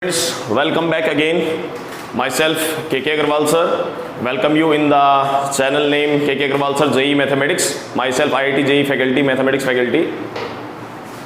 Welcome back again. Myself KK Agarwal sir. Welcome you in the channel name KK Agarwal sir JEE Mathematics. Myself IIT JEE faculty, Mathematics faculty.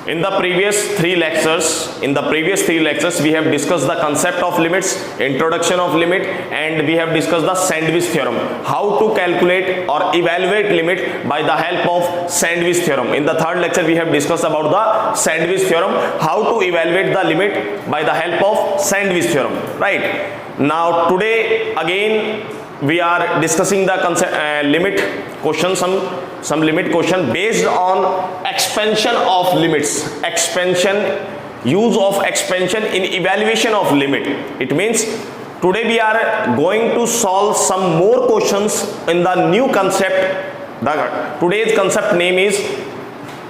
In the previous three lectures, we have discussed the concept of limits, introduction of limit, and we have discussed the Sandwich theorem. How to calculate or evaluate limit by the help of Sandwich theorem. In the third lecture, we have discussed about the Sandwich theorem. How to evaluate the limit by the help of Sandwich theorem. Right. Now today again we are discussing the concept limit question, some limit question based on expansion of limits, use of expansion in evaluation of limit. It means today we are going to solve some more questions in the new concept. Today's concept name is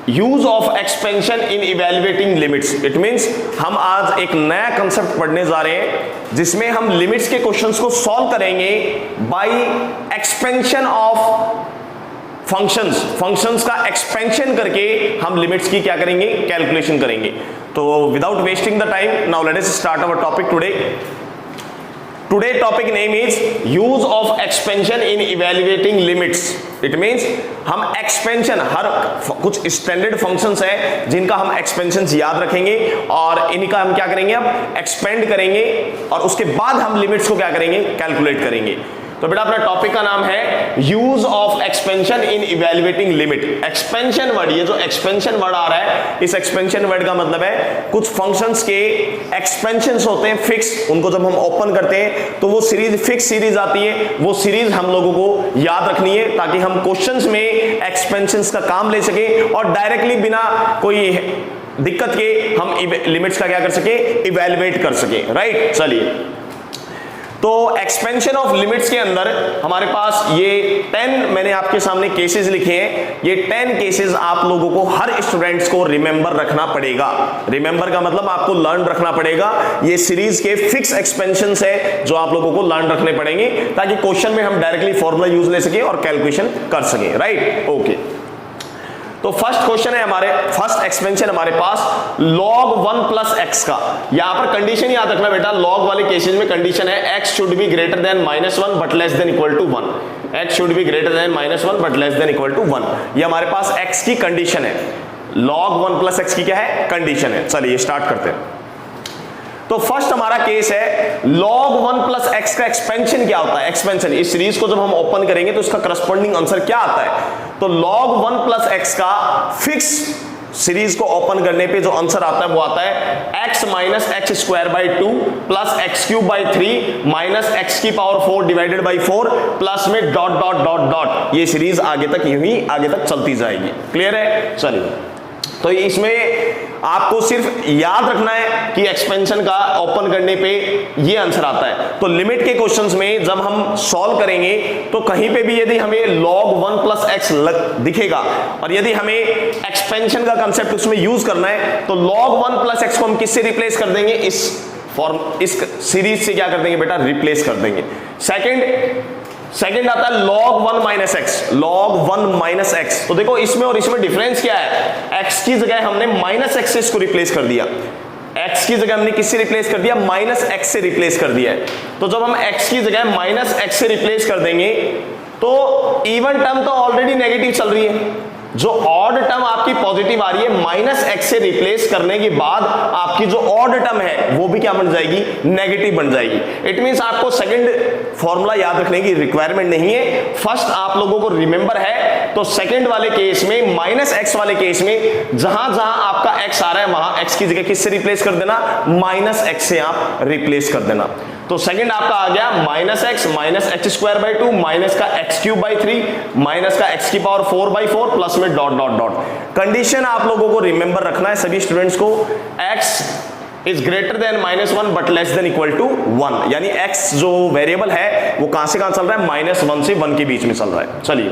use of expansion in evaluating limits. It means हम आज एक नया concept पढ़ने जा रहे हैं जिसमें हम लिमिट्स के क्वेश्चंस को सॉल्व करेंगे बाय एक्सपेंशन ऑफ फंक्शंस का एक्सपेंशन करके हम लिमिट्स की क्या करेंगे, कैलकुलेशन करेंगे. तो without wasting the time now let us start our topic today. Today topic name is use of expansion in evaluating limits. It means हम expansion हर कुछ standard functions है जिनका हम expansions याद रखेंगे और इनका हम क्या करेंगे, अब expand करेंगे और उसके बाद हम limits को क्या करेंगे, calculate करेंगे. तो बेटा अपना टॉपिक का नाम है use of expansion in evaluating limit. Expansion word, ये जो एक्सपेंशन वर्ड आ रहा है, इस एक्सपेंशन वर्ड का मतलब है कुछ फंक्शंस के एक्सपेंशंस होते हैं फिक्स, उनको जब हम ओपन करते हैं तो वो सीरीज फिक्स सीरीज आती है. वो सीरीज हम लोगों को याद रखनी है ताकि हम क्वेश्चंस में एक्सपेंशंस का काम ले सके और डायरेक्टली बिना कोई दिक्कत के हम लिमिट्स का क्या कर सके, इवेल्युएट कर सके. राइट. चलिए, तो एक्सपेंशन ऑफ लिमिट्स के अंदर हमारे पास ये 10 मैंने आपके सामने केसेस लिखे हैं. ये 10 केसेस आप लोगों को, हर स्टूडेंट्स को रिमेंबर रखना पड़ेगा. रिमेंबर का मतलब आपको लर्न रखना पड़ेगा. ये सीरीज के फिक्स एक्सपेंशंस है जो आप लोगों को लर्न रखने पड़ेंगे ताकि क्वेश्चन में हम डायरेक्टली फॉर्मूला यूज ले सके और कैलकुलेशन कर सके. राइट. ओके. तो फर्स्ट क्वेश्चन है हमारे, फर्स्ट एक्सपेंशन हमारे पास log 1 प्लस एक्स का. यहां पर कंडीशन याद रखना बेटा, log वाले केसेस में कंडीशन है x should be greater than -1 but less than equal to 1. x should be greater than -1 but less than equal to 1. ये हमारे पास x की कंडीशन है. log 1 प्लस एक्स की क्या है, कंडीशन है. चलिए स्टार्ट करते हैं. तो फर्स्ट हमारा केस है log 1 प्लस एक्स का एक्सपेंशन क्या होता है. एक्सपेंशन, इस सीरीज को जब हम ओपन करेंगे तो इसका करस्पॉन्डिंग आंसर क्या आता है. तो log 1 प्लस एक्स का फिक्स सीरीज को ओपन करने पे जो आंसर आता है वो आता है x minus x square by 2 plus x cube by 3 minus x की पावर 4 डिवाइडेड बाई 4 प्लस में डॉट डॉट डॉट डॉट. ये सीरीज आगे तक यूं ही आगे तक चलती जाएगी. क्लियर है. चलिए, तो इसमें आपको सिर्फ याद रखना है कि एक्सपेंशन का ओपन करने पे ये आंसर आता है. तो लिमिट के क्वेश्चंस में जब हम सॉल्व करेंगे तो कहीं पे भी यदि हमें log 1 प्लस एक्स दिखेगा और यदि हमें एक्सपेंशन का कंसेप्ट उसमें यूज करना है तो log 1 प्लस एक्स को हम किससे रिप्लेस कर देंगे, इस सीरीज से क्या कर देंगे बेटा, रिप्लेस कर देंगे. सेकंड आता है log 1 minus x. log 1 minus x, तो देखो इसमें और इसमें डिफरेंस क्या है. x की जगह हमने माइनस एक्स से इसको रिप्लेस कर दिया. x की जगह हमने किससे रिप्लेस कर दिया, माइनस एक्स से रिप्लेस कर दिया है. तो जब हम x की जगह माइनस एक्स से रिप्लेस कर देंगे तो इवन टर्म तो ऑलरेडी नेगेटिव चल रही है, जो ऑड टर्म आपकी पॉजिटिव आ रही है, माइनस एक्स से रिप्लेस करने के बाद आपकी जो ऑड टर्म है वो भी क्या बन जाएगी, नेगेटिव बन जाएगी. इट मींस आपको सेकंड फॉर्मूला याद रखने की रिक्वायरमेंट नहीं है. फर्स्ट आप लोगों को रिमेंबर है तो सेकंड वाले केस में, माइनस एक्स वाले केस में जहां जहां आपका एक्स आ रहा है वहां एक्स की जगह किससे रिप्लेस कर देना, माइनस एक्स से आप रिप्लेस कर देना. तो सेकंड आपका आ गया minus x square by 2 minus का एक्स क्यूब बाई 3 माइनस का एक्स की पावर 4 बाई 4 प्लस में डॉट डॉट डॉट. कंडीशन आप लोगों को रिमेंबर रखना है सभी स्टूडेंट्स को, x is greater than -1 but less than equal to 1. यानी x जो वेरिएबल है वो कहां से कहां चल रहा है, -1 से 1 के बीच में चल रहा है. चलिए,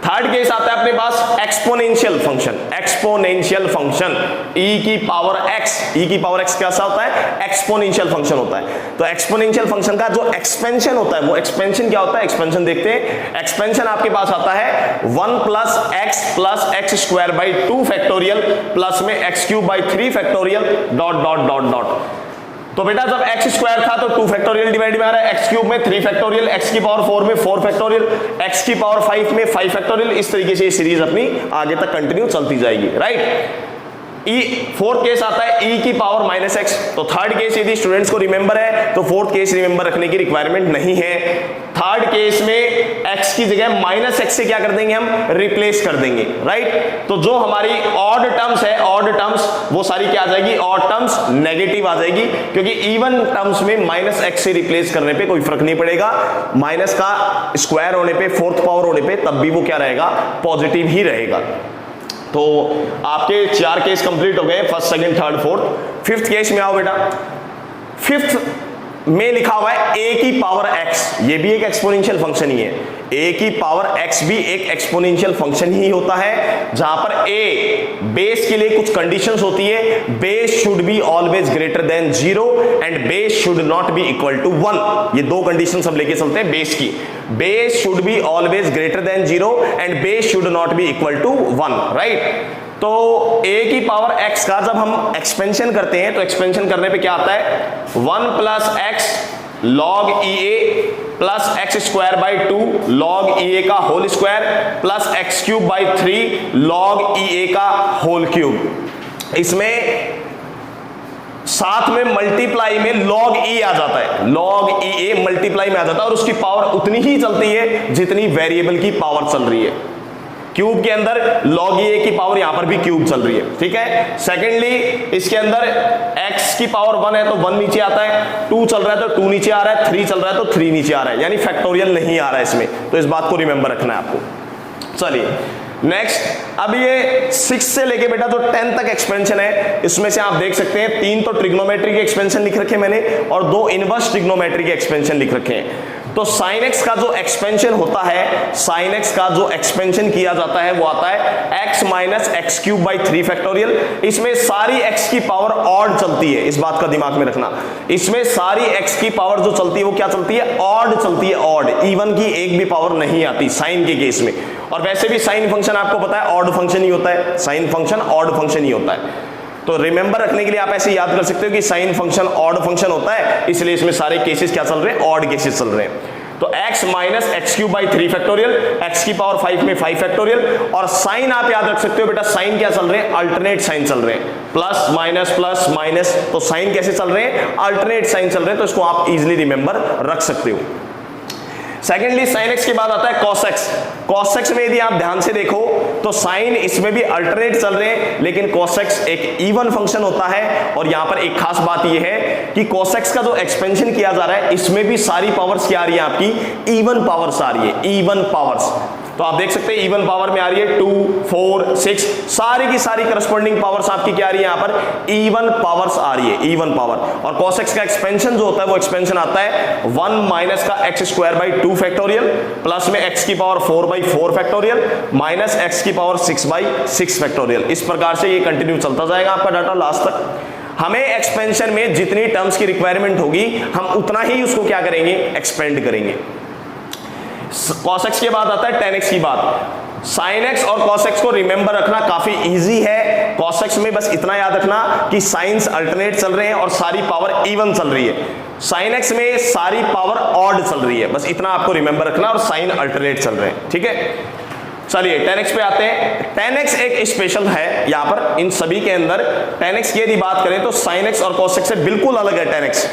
थर्ड केस आता है अपने पास exponential function. Exponential function e की पावर x कैसा होता है, एक्सपोनेंशियल फंक्शन होता है. तो एक्सपोनेंशियल फंक्शन का जो एक्सपेंशन होता है वो एक्सपेंशन क्या होता है, एक्सपेंशन देखते हैं. एक्सपेंशन आपके पास आता है 1 plus x square by 2 factorial plus में x cube by 3 factorial dot dot dot dot. तो बेटा जब एक्स स्क्वायर था तो 2 फैक्टोरियल डिवाइड में आ रहा है, एक्स क्यूब में 3 फैक्टोरियल, एक्स की पावर 4 में 4 फैक्टोरियल, एक्स की पावर 5 में 5 फैक्टोरियल। इस तरीके से ये सीरीज अपनी आगे तक कंटिन्यू चलती जाएगी, राइट। फोर्थ केस आता है e की पावर माइनस एक्स। तो थर्ड केस यदि स्टूडेंट्स को रिमेंबर है तो फोर्थ केस रिमेंबर रखने की रिक्वायरमेंट नहीं है। थर्ड केस में x की जगह माइनस एक्स से क्या कर देंगे, हम रिप्लेस कर देंगे, राइट। तो जो हमारी ऑड टर्म्स है, ऑड टर्म्स वो सारी क्या आ जाएगी, ऑड टर्म्स नेगेटिव आ जाएगी, क्योंकि इवन टर्म्स में माइनस एक्स से रिप्लेस करने पे कोई फर्क नहीं पड़ेगा। माइनस का स्क्वायर होने पे, फोर्थ पावर होने पे तब भी वो क्या रहेगा, पॉजिटिव ही रहेगा। तो आपके 4 केस कंप्लीट हो गए, first second third fourth. Fifth case में आओ बेटा। फिफ्थ में लिखा हुआ है a की पावर x, ये भी एक एक्सपोनेंशियल फंक्शन ही है। a की पावर x भी एक एक्सपोनेंशियल फंक्शन ही होता है, जहां पर a बेस के लिए कुछ कंडीशंस होती है। Base should be always greater than 0 and base should not be equal to 1। ये दो कंडीशंस हम लेके चलते हैं बेस की। Base should be always greater than 0 and base should not be equal to 1, right. तो a की पावर x का जब हम एक्सपेंशन करते हैं तो एक्सपेंशन करने पे क्या आता है, 1 plus x log EA plus x square by 2 log EA का whole square plus x cube by 3 log EA का होल क्यूब। इसमें साथ में मल्टीप्लाई में log E आ जाता है, log EA मल्टीप्लाई में आ जाता है और उसकी पावर उतनी ही चलती है जितनी वेरिएबल की पावर चल रही है। क्यूब के अंदर log EA की पावर यहां पर भी क्यूब चल रही है, ठीक है। सेकेंडली इसके अंदर x की पावर 1 है तो 1 नीचे आता है, 2 चल रहा है तो 2 नीचे आ रहा है, 3 चल रहा है तो 3 नीचे आ रहा है, यानी फैक्टोरियल नहीं आ रहा है इसमें। तो इस बात को रिमेंबर रखना है आपको। चलिए नेक्स्ट, अब ये 6 से लेके बेटा जो 10 तक एक्सपेंशन है, इसमें से आप देख सकते हैं 3 तो ट्रिग्नोमेट्री के एक्सपेंशन लिख रखे हैं मैंने और 2 इनवर्स ट्रिग्नोमेट्री के एक्सपेंशन लिख रखे हैं। तो sin x का जो एक्सपेंशन होता है, sin x का जो एक्सपेंशन किया जाता है वो आता है x minus x cube by 3 factorial. इसमें सारी x की पावर ऑड चलती है, इस बात का दिमाग में रखना। इसमें सारी x की पावर जो चलती है वो क्या चलती है, ऑड चलती है, ऑड। इवन की एक भी पावर नहीं आती साइन के केस में। और वैसे भी साइन फंक्शन आपको पता है ऑड फंक्शन ही होता है, साइन फंक्शन ऑड फंक्शन ही होता है। तो रिमेंबर रखने के लिए आप ऐसे याद कर सकते हो कि साइन फंक्शन ऑड फंक्शन होता है, इसलिए इसमें सारे केसेस क्या चल रहे हैं, ऑड केसेस चल रहे हैं। तो x minus x cube by 3 factorial, x की पावर 5 में 5 फैक्टोरियल। और साइन आप याद रख सकते हो बेटा, साइन क्या चल रहे हैं, अल्टरनेट साइन चल रहे हैं, प्लस माइनस। तो साइन कैसे चल रहे हैं, अल्टरनेट साइन चल रहे हैं, तो इसको आप इजीली रिमेंबर रख सकते हो। सेकेंडली साइन एक्स के बाद आता है कॉस एक्स। कॉस एक्स में यदि आप ध्यान से देखो तो साइन इसमें भी अल्टरनेट चल रहे हैं, लेकिन कॉस एक्स एक इवन फंक्शन होता है। और यहां पर एक खास बात यह है कि कॉस एक्स का जो एक्सपेंशन किया जा रहा है इसमें भी सारी पावर्स क्या आ रही है, आपकी इवन पावर्स आ रही है, इवन पावर्स। तो आप देख सकते हैं इवन पावर में आ रही है 2, 4, 6, सारी की सारी करस्पॉन्डिंग पावर्स आपकी क्या आ रही है, यहां पर इवन पावर्स आ रही है, इवन पावर। और cos x का एक्सपेंशन जो होता है वो एक्सपेंशन आता है 1 माइनस का x square by 2 factorial plus में x की power 4 by 4 factorial minus x की पावर 6 बाई 6 फैक्टोरियल। इस प्रकार से ये कंटिन्यू चलता जाएगा आपका डाटा लास्ट तक। हमें एक्सपेंशन में जितनी टर्म्स की रिक्वायरमेंट होगी हम उतना ही उसको क्या करेंगे, एक्सपेंड करेंगे। cos x के बाद आता है tan x की बात। sin x और cos x को रिमेंबर रखना काफी इजी है। cos x में बस इतना याद रखना कि साइंस अल्टरनेट चल रहे हैं और सारी पावर इवन चल रही है। sin x में सारी पावर ऑड चल रही है, बस इतना आपको रिमेंबर रखना, और साइन अल्टरनेट चल रहे हैं, ठीक है। चलिए tan x पे आते हैं। tan x एक स्पेशल है यहाँ पर इन सभी के अंदर। tan x की यदि बात करें तो sin x और cos x से बिल्कुल अलग है tan x।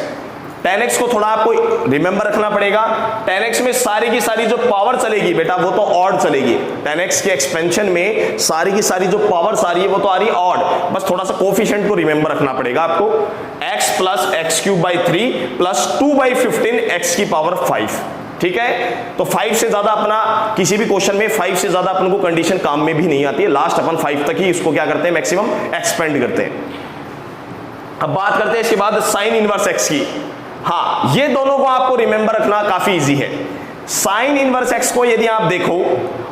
tan x को थोड़ा आपको रिमेंबर रखना पड़ेगा। tan x में सारी की सारी जो पावर चलेगी बेटा वो तो ऑड चलेगी। tan x के एक्सपेंशन में सारी की सारी जो पावर्स आ रही है वो तो आ रही है ऑड, बस थोड़ा सा कोफिशिएंट को रिमेंबर रखना पड़ेगा आपको। x plus x cube by 3 plus 2 by 15 x की पावर 5, ठीक है। तो 5 से ज्यादा अपना किसी भी क्वेश्चन में 5 से ज्यादा अपन को कंडीशन काम में भी नहीं आती है। लास्ट अपन 5 तक ही इसको क्या करते हैं, मैक्सिमम एक्सपेंड करते हैं। अब बात करते हैं इसके बाद साइन इनवर्स x की। हाँ, ये दोनों को आपको रिमेंबर रखना काफी इजी है। साइन इनवर्स x को यदि आप देखो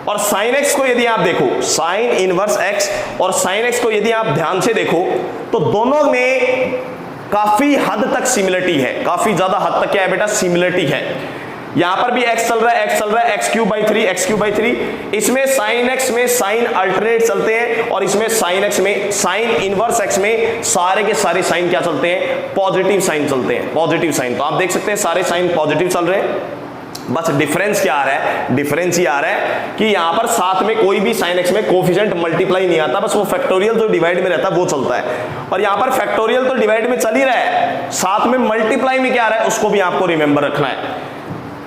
और साइन x को यदि आप देखो, साइन इनवर्स x और साइन x को यदि आप ध्यान से देखो तो दोनों में काफी हद तक सिमिलरिटी है, काफी ज्यादा हद तक क्या है बेटा, सिमिलरिटी है। यहां पर भी x चल रहा है, x चल रहा है, x cube by 3, x cube by 3। इसमें साइन x में साइन अल्टरनेट चलते हैं और इसमें साइन x में साइन इनवर्स x में सारे के सारे साइन क्या चलते हैं, पॉजिटिव साइन चलते हैं, पॉजिटिव साइन। तो आप देख सकते हैं सारे साइन पॉजिटिव चल रहे हैं, बस डिफरेंस क्या आ रहा है, डिफरेंस ये आ रहा है कि यहां पर साथ में कोई भी साइन x में कोफिशिएंट मल्टीप्लाई नहीं आता, बस वो फैक्टोरियल जो डिवाइड में रहता है वो चलता है। और यहां पर फैक्टोरियल तो डिवाइड में चल ही रहा है, साथ में मल्टीप्लाई में क्या आ रहा है उसको भी आपको रिमेंबर रखना है।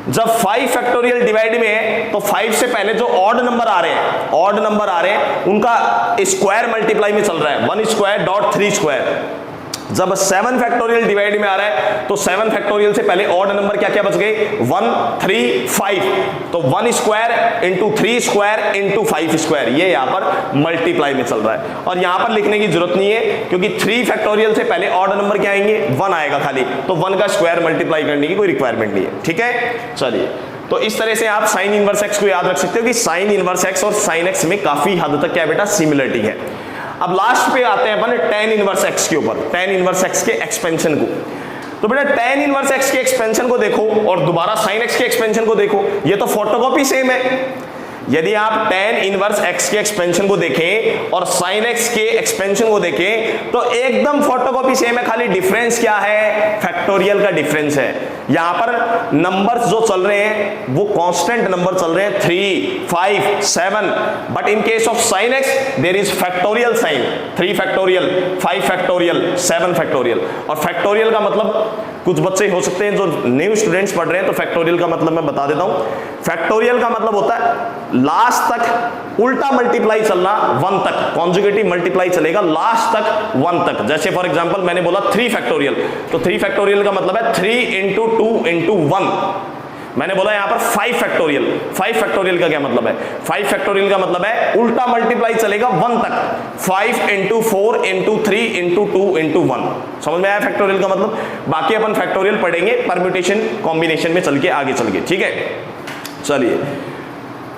जब 5 फैक्टोरियल डिवाइड में है तो 5 से पहले जो ऑड नंबर आ रहे हैं, ऑड नंबर आ रहे हैं उनका स्क्वायर मल्टीप्लाई में चल रहा है, 1 स्क्वायर डॉट 3 स्क्वायर। जब 7 फैक्टोरियल डिवाइड में आ रहा है तो 7 फैक्टोरियल से पहले ऑड नंबर क्या क्या बच गए, 1 3 5, तो 1 square into 3 square into 5 square, ये यहां पर मल्टीप्लाई में चल रहा है। और यहां पर लिखने की जरूरत नहीं है क्योंकि 3 फैक्टोरियल से पहले ऑड नंबर क्या आएंगे, 1 आएगा खाली, तो 1 का स्क्वायर मल्टीप्लाई करने की कोई रिक्वायरमेंट नहीं है, ठीक है। चलिए, तो इस तरह से आप साइन इनवर्स एक्स को याद रख सकते हो कि साइन इनवर्स एक्स और साइन एक्स में काफी हद तक क्या बेटा सिमिलरिटी है। अब लास्ट पे आते हैं अपन tan इनवर्स x के ऊपर, tan इनवर्स x के एक्सपेंशन को। तो बेटा tan इनवर्स x के एक्सपेंशन को देखो और दोबारा sin x के एक्सपेंशन को देखो, ये तो फोटोकॉपी सेम है। यदि आप tan इनवर्स x के एक्सपेंशन को देखें और sin x के एक्सपेंशन को देखें तो एकदम फोटोकॉपी सेम है, खाली डिफरेंस क्या है, फैक्टोरियल का डिफरेंस है। यहां पर नंबर्स जो चल रहे हैं वो कांस्टेंट नंबर चल रहे हैं, 3 5 7, but in case of sin x there is factorial sign, 3 factorial 5 factorial 7 factorial. और फैक्टोरियल का मतलब, कुछ बच्चे हो सकते हैं जो न्यू स्टूडेंट्स पढ़ रहे हैं, तो फैक्टोरियल का मतलब मैं बता देता हूं। फैक्टोरियल का मतलब होता है लास्ट तक उल्टा मल्टीप्लाई चलना 1 तक, कॉन्जुगेटिव मल्टीप्लाई चलेगा लास्ट तक 1 तक। जैसे फॉर एग्जांपल मैंने बोला 3 फैक्टोरियल, तो 3 फैक्टोरियल का मतलब है 3 इंटू 2 इंटू 1। मैंने बोला यहां पर 5 फैक्टोरियल, 5 फैक्टोरियल का क्या मतलब है, 5 फैक्टोरियल का मतलब है उल्टा मल्टीप्लाई चलेगा 1 तक, 5 इंटू 4 इंटू 3 इंटू 2 इंटू 1। समझ में आया फैक्टोरियल का मतलब। बाकी अपन फैक्टोरियल पढ़ेंगे परम्यूटेशन कॉम्बिनेशन में चल के आगे चल के, ठीक है। चलिए,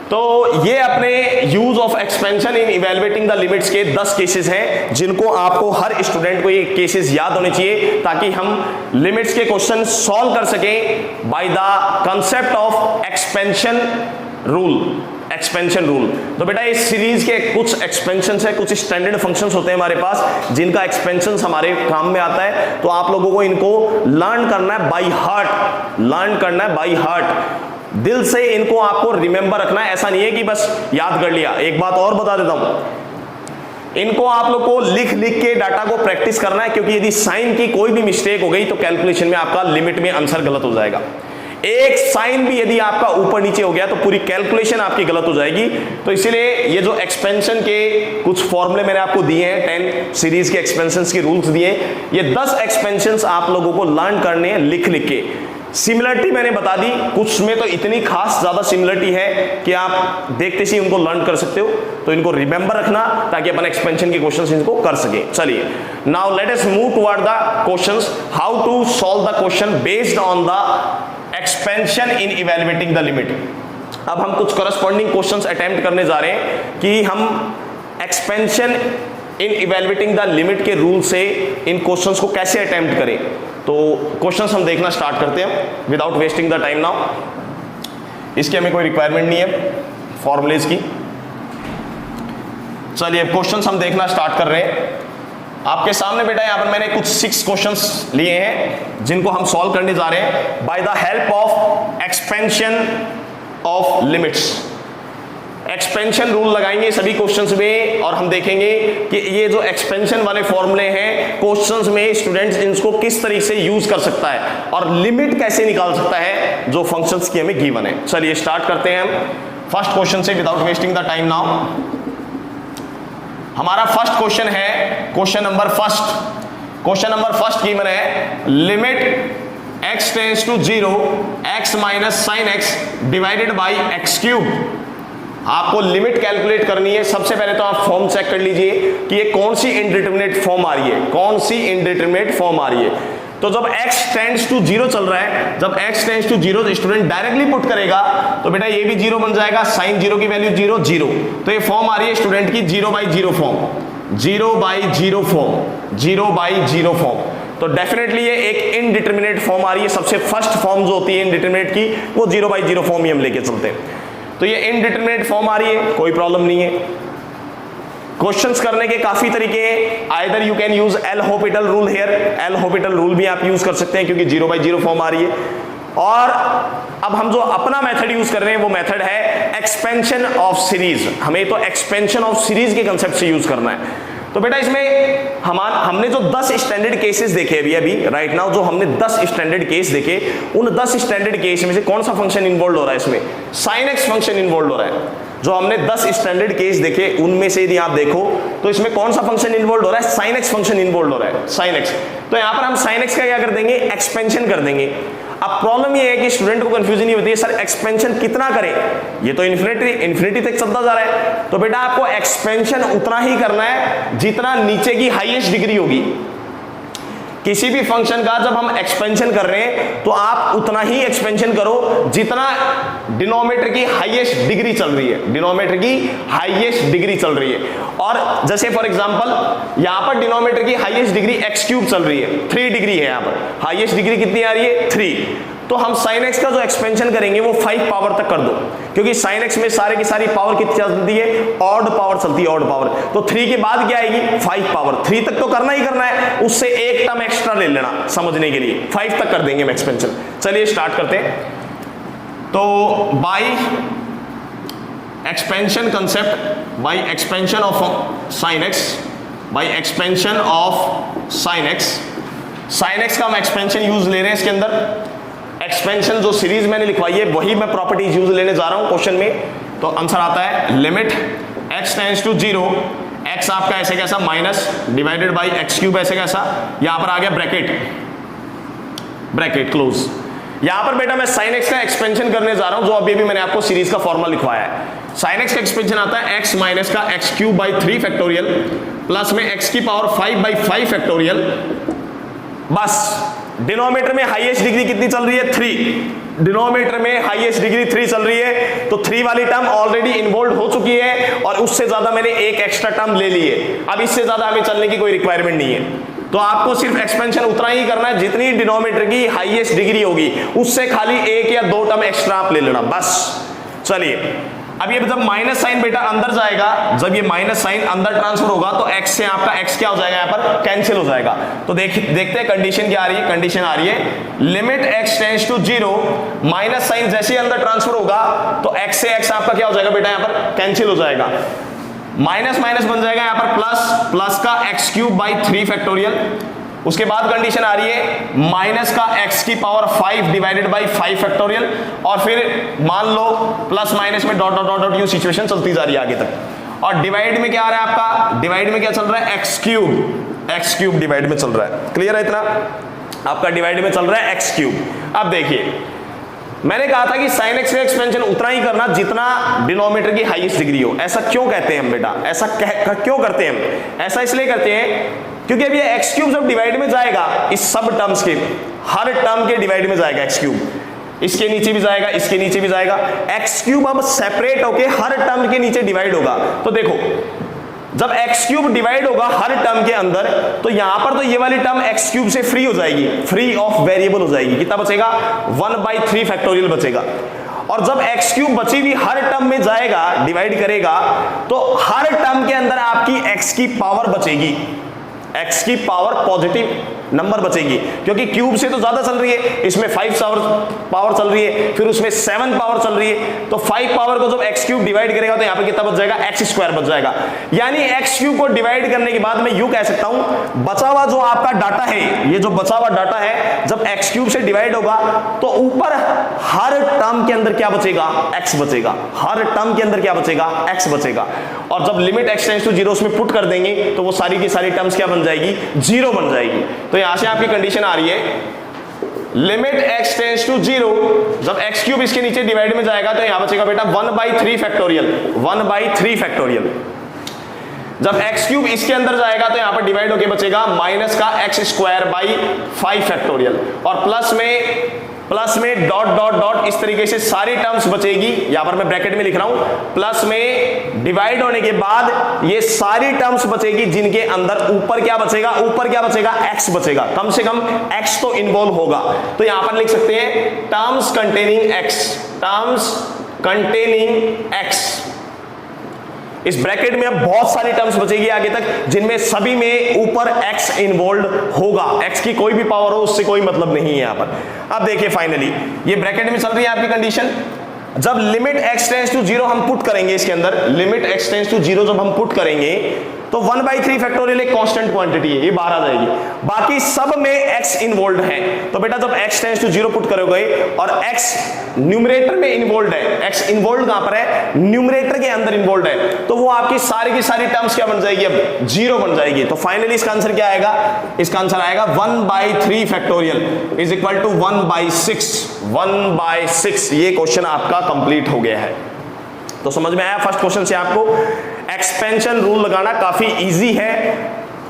तो ये अपने use of expansion in evaluating the limits के 10 केसेस हैं जिनको आपको हर स्टूडेंट को ये केसेस याद होने चाहिए ताकि हम लिमिट्स के क्वेश्चन सॉल्व कर सकें by the concept of expansion rule, expansion rule. तो बेटा इस सीरीज के कुछ एक्सपेंशन है, कुछ स्टैंडर्ड फंक्शंस होते हैं हमारे पास जिनका एक्सपेंशन हमारे काम में आता है, तो आप लोगों को इनको लर्न करना है बाय हार्ट, लर्न करना है बाय हार्ट, दिल से इनको आपको रिमेंबर रखना है। ऐसा नहीं है कि बस याद कर लिया। एक बात और बता देता हूं, इनको आप लोग को लिख लिख के डाटा को प्रैक्टिस करना है, क्योंकि यदि साइन की कोई भी मिस्टेक हो गई तो कैलकुलेशन में आपका लिमिट में आंसर गलत हो जाएगा। एक साइन भी यदि आपका ऊपर नीचे हो गया तो पूरी कैलकुलेशन आपकी गलत हो जाएगी। तो इसीलिए ये जो एक्सपेंशन के कुछ फॉर्मूले मैंने आपको दिए हैं, 10 सीरीज के एक्सपेंशन के रूल्स दिए, ये 10 एक्सपेंशन आप लोगों को लर्न करने हैं लिख लिख के। सिमिलरिटी मैंने बता दी, कुछ में तो इतनी खास ज्यादा सिमिलरिटी है कि आप देखते ही उनको लर्न कर सकते हो, तो इनको रिमेंबर रखना ताकि अपन एक्सपेंशन के क्वेश्चंस इनको कर सके। चलिए, now let us move toward the questions, how to solve the question based on the expansion in evaluating the limit. अब हम कुछ करस्पॉन्डिंग क्वेश्चंस अटेम्प्ट करने जा रहे हैं कि हम expansion in evaluating the limit के रूल से इन क्वेश्चंस को कैसे अटेम्प्ट करें। तो क्वेश्चंस हम देखना स्टार्ट करते हैं without wasting the time now. इसकी हमें कोई रिक्वायरमेंट नहीं है फॉर्मूलेज की। चलिए, क्वेश्चंस हम देखना स्टार्ट कर रहे हैं। आपके सामने बेटा यहाँ पर मैंने कुछ 6 क्वेश्चंस लिए हैं जिनको हम सॉल्व करने जा रहे हैं bye the help of expansion of limits. Expansion rule लगाएंगे सभी क्वेश्चंस में और हम देखेंगे कि ये जो एक्सपेंशन वाले फॉर्मूले हैं क्वेश्चंस में स्टूडेंट्स इनको किस तरीके से यूज कर सकता है और लिमिट कैसे निकाल सकता है जो फंक्शंस की हमें गिवन है। चलिए स्टार्ट करते हैं हम फर्स्ट क्वेश्चन से without wasting the time now. हमारा फर्स्ट क्वेश्चन है क्वेश्चन नंबर फर्स्ट गिवन है limit x tends to 0 x minus sine x divided by x cube. आपको लिमिट कैलकुलेट करनी है। सबसे पहले तो आप फॉर्म चेक कर लीजिए कि ये कौन सी इनडिटरमिनेट फॉर्म आ रही है, कौन सी इनडिटरमिनेट फॉर्म आ रही है। तो जब x टेंड्स टू 0 चल रहा है, जब x टेंड्स टू 0 तो स्टूडेंट डायरेक्टली पुट करेगा तो बेटा ये भी 0 बन जाएगा, साइन 0 की वैल्यू 0 0। तो ये फॉर्म आ रही है स्टूडेंट की 0/0 फॉर्म, 0/0 फॉर्म, 0/0 फॉर्म। तो डेफिनेटली ये एक इनडिटरमिनेट फॉर्म आ रही है। सबसे फर्स्ट फॉर्म जो होती है इनडिटरमिनेट की वो 0/0 फॉर्म ही हम लेके चलते हैं। तो ये इनडिटरमिनेट फॉर्म आ रही है, कोई प्रॉब्लम नहीं है। क्वेश्चंस करने के काफी तरीके हैं। Either you can use L Hôpital rule here, L Hôpital rule भी आप यूज कर सकते हैं क्योंकि 0/0 फॉर्म आ रही है। और अब हम जो अपना मेथड यूज कर रहे हैं वो मेथड है एक्सपेंशन ऑफ सीरीज। हमें तो एक्सपेंशन ऑफ सीरीज के कंसेप्ट से यूज करना है। तो बेटा इसमें हमने जो 10 स्टैंडर्ड केसेस देखे अभी राइट नाउ, जो हमने 10 स्टैंडर्ड केस देखे, उन 10 स्टैंडर्ड केस में से कौन सा फंक्शन इन्वॉल्व हो रहा है? इसमें साइन एक्स फंक्शन इन्वॉल्व हो रहा है। जो हमने 10 स्टैंडर्ड केस देखे उनमें से यदि आप देखो तो इसमें कौन सा फंक्शन इन्वॉल्व हो रहा है? साइन एक्स फंक्शन इन्वॉल्व हो रहा है, साइन एक्स। तो यहां पर हम साइन एक्स का क्या कर देंगे? एक्सपेंशन कर देंगे। अब प्रॉब्लम ये है कि स्टूडेंट को कंफ्यूजन नहीं होती है, सर एक्सपेंशन कितना करें? ये तो इन्फिनिटी तक चलता जा रहा है। तो बेटा आपको एक्सपेंशन उतना ही करना है जितना नीचे की हाईएस्ट डिग्री होगी। किसी भी फंक्शन का जब हम एक्सपेंशन कर रहे हैं तो आप उतना ही एक्सपेंशन करो जितना डिनोमिनेटर की हाईएस्ट डिग्री चल रही है, डिनोमिनेटर की हाईएस्ट डिग्री चल रही है। और जैसे फॉर एग्जांपल यहां पर डिनोमिनेटर की हाईएस्ट डिग्री x³ चल रही है, 3 डिग्री है। यहां पर हाईएस्ट डिग्री कितनी आ रही है? 3। तो हम sin x का जो एक्सपेंशन करेंगे वो 5 पावर तक कर दो, क्योंकि sin x में सारे की सारी पावर कितनी चलती है? ऑड पावर चलती है, ऑड पावर। तो 3 के बाद क्या आएगी? 5 पावर। 3 तक तो करना ही करना है, उससे एक टर्म एक्स्ट्रा ले लेना समझने के लिए। 5 तक कर देंगे हम एक्सपेंशन। चलिए स्टार्ट करते हैं। तो by expansion concept, by expansion of sin x, by expansion of sin x का हम एक्सपेंशन यूज ले रहे हैं इसके अंदर। एक्सपेंशन जो सीरीज मैंने लिखवाई है वही मैं प्रॉपर्टीज यूज लेने जा रहा हूं क्वेश्चन में। तो आंसर आता है limit x tends to 0, x आपका ऐसे कैसा माइनस डिवाइडेड बाय x³ ऐसे कैसा, यहां पर आ गया ब्रैकेट क्लोज। यहां पर बेटा मैं sin x का एक्सपेंशन करने जा रहा हूं, जो अभी मैंने आपको सीरीज का फॉर्मूला लिखवाया है। sin x का एक्सपेंशन आता है x माइनस का x³ 3 फैक्टोरियल प्लस में x की पावर 5/5 फैक्टोरियल। बस डिनोमिनेटर में हाईएस्ट डिग्री कितनी चल रही है? 3। डिनोमिनेटर में हाईएस्ट डिग्री 3 चल रही है, तो 3 वाली टर्म ऑलरेडी इन्वॉल्व हो चुकी है और उससे ज्यादा मैंने एक एक्स्ट्रा टर्म ले ली है। अब इससे ज्यादा हमें चलने की कोई रिक्वायरमेंट नहीं है। तो आपको सिर्फ एक्सपेंशन उतना ही करना है जितनी डिनोमिनेटर की हाईएस्ट डिग्री होगी, उससे खाली एक या दो टर्म एक्स्ट्रा आप ले लेना बस। चलिए अब ये जब माइनस साइन बेटा अंदर जाएगा, जब ये माइनस साइन अंदर ट्रांसफर होगा तो x से आपका x क्या हो जाएगा? यहाँ पर कैंसिल हो जाएगा। तो देखते हैं कंडीशन क्या आ रही है। कंडीशन आ रही है limit x tends to 0, minus sine जैसे ही अंदर ट्रांसफर होगा तो x से x आपका क्या हो जाएगा बेटा? यहाँ पर कैंसिल हो जाएगा। माइनस माइनस बन जाएगा यहाँ पर प्लस, प्लस का x³ 3 फैक्टोरियल। उसके बाद कंडीशन आ रही है माइनस का x की पावर 5 डिवाइडेड बाय 5 फैक्टोरियल, और फिर मान लो प्लस माइनस में डॉट डॉट डॉट डॉट यूं सिचुएशन चलती जा रही है आगे तक। और डिवाइड में क्या आ रहा है आपका? डिवाइड में क्या चल रहा है? x³ डिवाइड में चल रहा है। क्लियर है इतना? आपका डिवाइड में चल रहा है x³। अब देखिए मैंने कहा था कि sin x का एक्सपेंशन उतना ही करना जितना डिनोमिनेटर की हाईएस्ट डिग्री हो। ऐसा क्यों कहते हैं हम बेटा? ऐसा क्यों करते हैं हम? ऐसा इसलिए करते हैं क्योंकि अब ये x³ जब डिवाइड में जाएगा, इस सब टर्म्स के हर टर्म के डिवाइड में जाएगा x³, इसके नीचे भी जाएगा, इसके नीचे भी जाएगा। x³ अब सेपरेट होके हर टर्म के नीचे डिवाइड होगा। तो देखो जब x³ डिवाइड होगा हर टर्म के अंदर, तो यहां पर तो ये वाली टर्म x³ से फ्री हो जाएगी, फ्री ऑफ वेरिएबल हो जाएगी। कितना बचेगा? 1/3 फैक्टोरियल बचेगा। और जब x³ बची हुई हर टर्म में जाएगा, डिवाइड करेगा, तो हर टर्म के अंदर आपकी x की पावर बचेगी, x की पावर पॉजिटिव नंबर बचेगी, क्योंकि क्यूब से तो ज्यादा चल रही है, इसमें 5 पावर चल रही है, फिर उसमें 7 पावर चल रही है। तो 5 पावर को जब x³ डिवाइड करेगा तो यहाँ पे कितना बच जाएगा? x² बच जाएगा। यानी x³ को डिवाइड करने के बाद मैं यूं कह सकता हूं बचा हुआ जो आपका डाटा है, ये जो बचा हुआ डाटा है, जब x³ से डिवाइड होगा तो ऊपर हर टर्म के अंदर क्या बचेगा? x बचेगा। हर टर्म के अंदर क्या बचेगा? x बचेगा। और जब लिमिट x टेंड्स टू 0 उसमें पुट कर देंगे तो वो सारी की सारी टर्म्स क्या बन जाएगी? 0 बन जाएगी। तो यहां से आपकी कंडीशन आ रही है लिमिट x टेंड्स टू 0, जब x³ इसके नीचे डिवाइड में जाएगा तो यहां बचेगा बेटा 1/3 फैक्टोरियल, 1/3 फैक्टोरियल। जब x³ इसके अंदर जाएगा तो यहां पर डिवाइड होके बचेगा माइनस का x² बाई 5 फैक्टोरियल, और प्लस में प्लस में डॉट डॉट डॉट, इस तरीके से सारी टर्म्स बचेगी। यहां पर मैं ब्रैकेट में लिख रहा हूं, प्लस में डिवाइड होने के बाद ये सारी टर्म्स बचेगी जिनके अंदर ऊपर क्या बचेगा, ऊपर क्या बचेगा, x बचेगा, कम से कम x तो इन्वॉल्व होगा। तो यहां पर लिख सकते हैं terms containing x, terms containing x। इस ब्रैकेट में अब बहुत सारी टर्म्स बचेगी आगे तक जिनमें सभी में ऊपर x इन्वॉल्व होगा। x की कोई भी पावर हो उससे कोई मतलब नहीं है यहां पर। अब देखिए फाइनली ये ब्रैकेट में चल रही है आपकी कंडीशन, जब लिमिट x टेंड्स टू 0 हम पुट करेंगे इसके अंदर, लिमिट x टेंड्स टू 0 जब हम पुट करेंगे तो 1/3 फैक्टोरियल एक कांस्टेंट क्वांटिटी है, ये बाहर आ जाएगी। बाकी सब में x इन्वॉल्व है, तो बेटा जब x टेंड्स टू 0 पुट करोगे और x न्यूमरेटर में इन्वॉल्व है, x इन्वॉल्व कहां पर है, न्यूमरेटर के अंदर इन्वॉल्व है, तो वो आपकी सारी की सारी टर्म्स क्या बन जाएगी, अब 0 बन जाएगी। तो फाइनली इसका आंसर क्या आएगा, इसका आंसर आएगा 1/3 फैक्टोरियल इज इक्वल टू 1/6, 1/6। ये क्वेश्चन आपका कंप्लीट हो गया है। तो समझ में आया फर्स्ट क्वेश्चन से आपको एक्सपेंशन रूल लगाना काफी इजी है।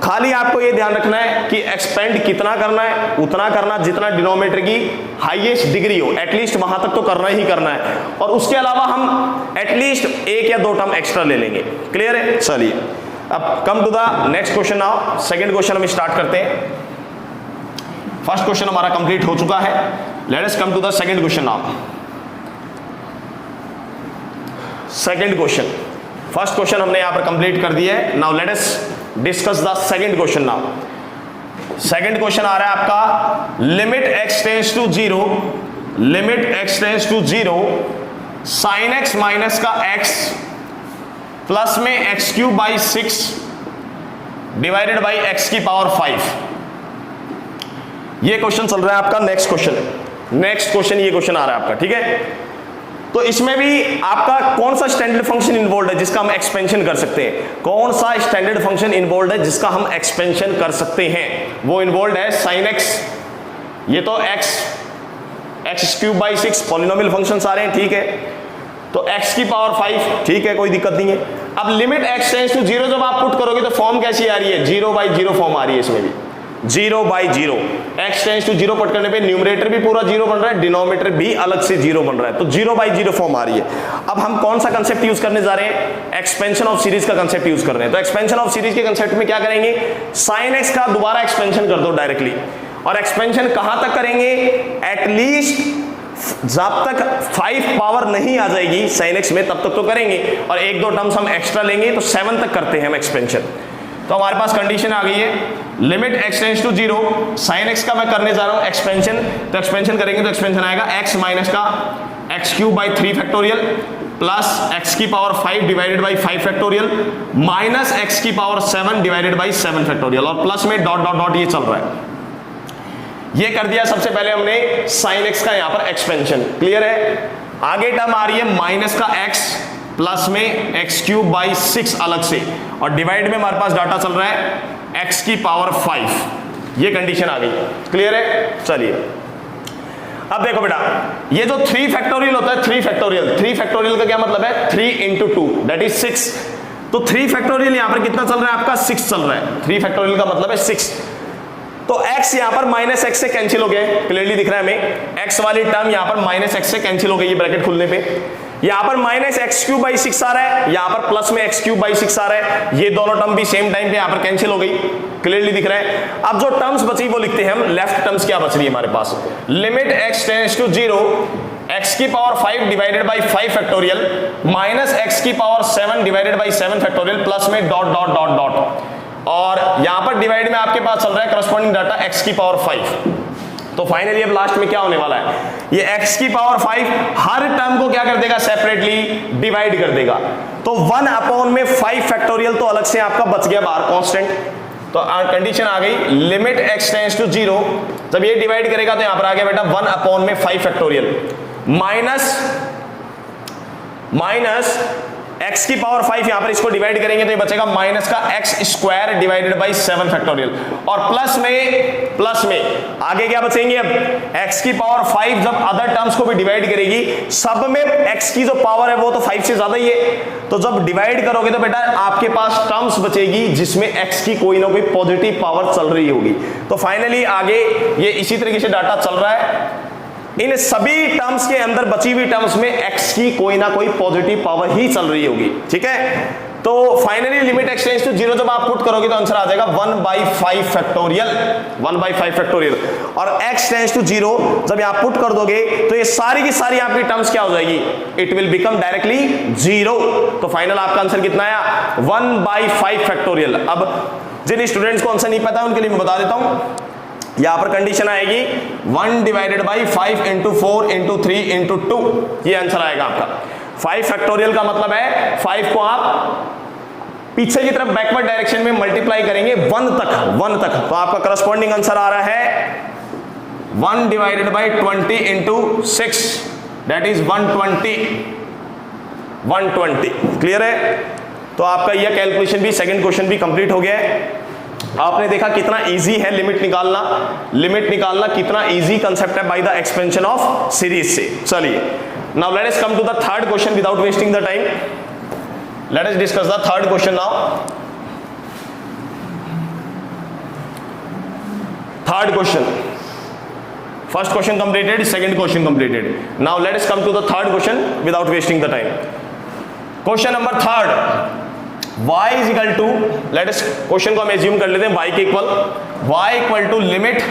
खाली आपको ये ध्यान रखना है कि एक्सपेंड कितना करना है, उतना करना जितना डिनोमिनेटर की हाईएस्ट डिग्री हो, एटलीस्ट वहां तक तो करना ही करना है, और उसके अलावा हम एटलीस्ट 1 या 2 टर्म एक्स्ट्रा ले लेंगे। क्लियर है? चलिए अब come to the next question now. Second question हम स्टार्ट करते हैं। फर्स्ट क्वेश्चन हमारा कंप्लीट हो चुका है, let us come to the second question now. Second question, first question हमने यहां पर कंप्लीट कर दिया है। Now let us discuss the second question now. Second question आ रहा है आपका, limit x tends to 0, limit x tends to 0 sin x minus का x प्लस में x³/6 डिवाइडेड बाई x की पावर 5। ये क्वेश्चन चल रहा है आपका नेक्स्ट क्वेश्चन, ये क्वेश्चन आ रहा है आपका, ठीक है। तो इसमें भी आपका कौन सा स्टैंडर्ड फंक्शन इन्वॉल्व है जिसका हम एक्सपेंशन कर सकते हैं, कौन सा स्टैंडर्ड फंक्शन इन्वॉल्व है जिसका हम एक्सपेंशन कर सकते हैं, वो इन्वॉल्व है sin x। ये तो x³/6 पॉलिनोमियल फंक्शंस आ रहे हैं, ठीक है, तो x की पावर 5, ठीक है, कोई दिक्कत नहीं है। अब लिमिट x टेंड्स टू 0 जब आप पुट करोगे तो फॉर्म कैसी आ रही है, 0/0 फॉर्म आ रही है इसमें भी, 0/0। x टेंड्स टू 0 पुट करने पे न्यूमरेटर भी पूरा 0 बन रहा है, डिनोमिनेटर भी अलग से 0 बन रहा है, तो 0/0 फॉर्म आ रही है। अब हम कौन सा कंसेप्ट यूज करने जा रहे हैं, एक्सपेंशन ऑफ सीरीज का कंसेप्ट यूज कर रहे हैं। तो एक्सपेंशन ऑफ सीरीज के कंसेप्ट में क्या करेंगे, sin x का दोबारा एक्सपेंशन कर दो डायरेक्टली, और एक्सपेंशन कहां तक करेंगे, एटलीस्ट जब तक 5 पावर नहीं आ जाएगी sin x में तब तक तो करेंगे, और 1-2 टर्म्स हम एक्स्ट्रा लेंगे तो 7 तक करते हैं हम एक्सपेंशन। तो हमारे पास कंडीशन आ गई है, limit x tends to 0 sin x का मैं करने जा रहा हूं एक्सपेंशन, तो एक्सपेंशन करेंगे तो एक्सपेंशन आएगा x माइनस का x³/3 फैक्टोरियल प्लस x की power 5 divided by 5 factorial minus x की पावर 7 डिवाइडेड बाई 7 फैक्टोरियल, और प्लस में डॉट डॉट डॉट ये चल रहा है। ये कर दिया सबसे पहले हमने sin x का यहां पर एक्सपेंशन, क्लियर है। आगे टर्म आ रही है माइनस का x प्लस में x³/6 अलग से, और डिवाइड में हमारे पास डाटा चल रहा है x की पावर 5। ये कंडीशन आ गई, क्लियर है। चलिए अब देखो बेटा, ये जो 3 फैक्टोरियल होता है, 3 फैक्टोरियल का क्या मतलब है, 3 × 2 दैट इज 6। तो 3 फैक्टोरियल यहां पर कितना चल रहा है आपका, 6 चल रहा है। 3 फैक्टोरियल का मतलब है 6। तो x यहां पर माइनस x से कैंसिल हो गए, क्लियरली दिख रहा है हमें, x वाली टर्म यहां पर माइनस x से कैंसिल हो गई, ये ब्रैकेट खुलने पे। यहां पर माइनस x³/6 आ रहा है, यहां पर प्लस में x³/6 आ रहा है, ये दोनों टर्म भी सेम टाइम पे यहां पर कैंसिल हो गई, क्लियरली दिख रहा है। अब जो टर्म्स बची वो लिखते हैं हम, लेफ्ट टर्म्स क्या बच रही है हमारे पास, limit x tends to 0 x की power 5 divided by 5 factorial minus x की power 7 divided by 7 factorial plus में डॉट डॉट डॉट डॉट, और यहां पर डिवाइड में आपके पास चल रहा है करस्पॉन्डिंग डाटा x की पावर 5। तो फाइनली अब लास्ट में क्या होने वाला है, ये x की पावर 5 हर टर्म को क्या कर देगा, सेपरेटली डिवाइड कर देगा। तो 1/5 फैक्टोरियल तो अलग से आपका बच गया बाहर कांस्टेंट। तो कंडीशन आ गई, लिमिट x टेंड्स टू 0 जब ये डिवाइड करेगा तो यहां पर आ गया बेटा 1/5 फैक्टोरियल माइनस x की पावर 5, यहां पर इसको डिवाइड करेंगे तो ये बचेगा माइनस का x² डिवाइडेड बाई 7 फैक्टोरियल, और प्लस में आगे क्या बचेंगे, अब x की पावर 5 जब अदर टर्म्स को भी डिवाइड करेगी, सब में x की जो पावर है वो तो 5 से ज्यादा ही है, तो जब डिवाइड करोगे तो बेटा आपके पास टर्म्स बचेगी जिसमें x की कोई ना कोई पॉजिटिव पावर चल रही होगी। तो फाइनली आगे ये इसी तरीके से डाटा चल रहा है, इन सभी टर्म्स के अंदर बची हुई टर्म्स में x की कोई ना कोई पॉजिटिव पावर ही चल रही होगी, ठीक है। तो finally limit x tends to 0 जब आप पुट करोगे तो आंसर आ जाएगा 1/5 फैक्टोरियल, 1/5 फैक्टोरियल। और x टेंड्स टू 0 जब आप पुट कर दोगे तो ये सारी की सारी आपकी टर्म्स क्या हो जाएगी, इट विल बिकम डायरेक्टली 0। तो फाइनल आपका आंसर कितना आया, 1/5 फैक्टोरियल। अब जिन स्टूडेंट्स को आंसर नहीं पता उनके लिए मैं बता देता हूं, यहां पर कंडीशन आएगी 1/5 into 4 into 3 into 2, ये आंसर आएगा आपका। 5 फैक्टोरियल का मतलब है 5 को आप पीछे की तरफ बैकवर्ड डायरेक्शन में मल्टीप्लाई करेंगे 1 तक, तो आपका करस्पॉन्डिंग आंसर आ रहा है 1/20 into 6, दैट इज 120। क्लियर है? तो आपका यह कैलकुलेशन भी, सेकंड क्वेश्चन भी कंप्लीट हो गया है। आपने देखा कितना इजी है लिमिट निकालना कितना इजी कंसेप्ट है by the expansion of series से। चलिए, now let us come to the third question without wasting the time. Let us discuss the third question now. Third question, first question completed, second question completed. Now let us come to the third question without wasting the time. Question number third, y is equal to, let us question को हम assume कर लेते हैं y के equal to limit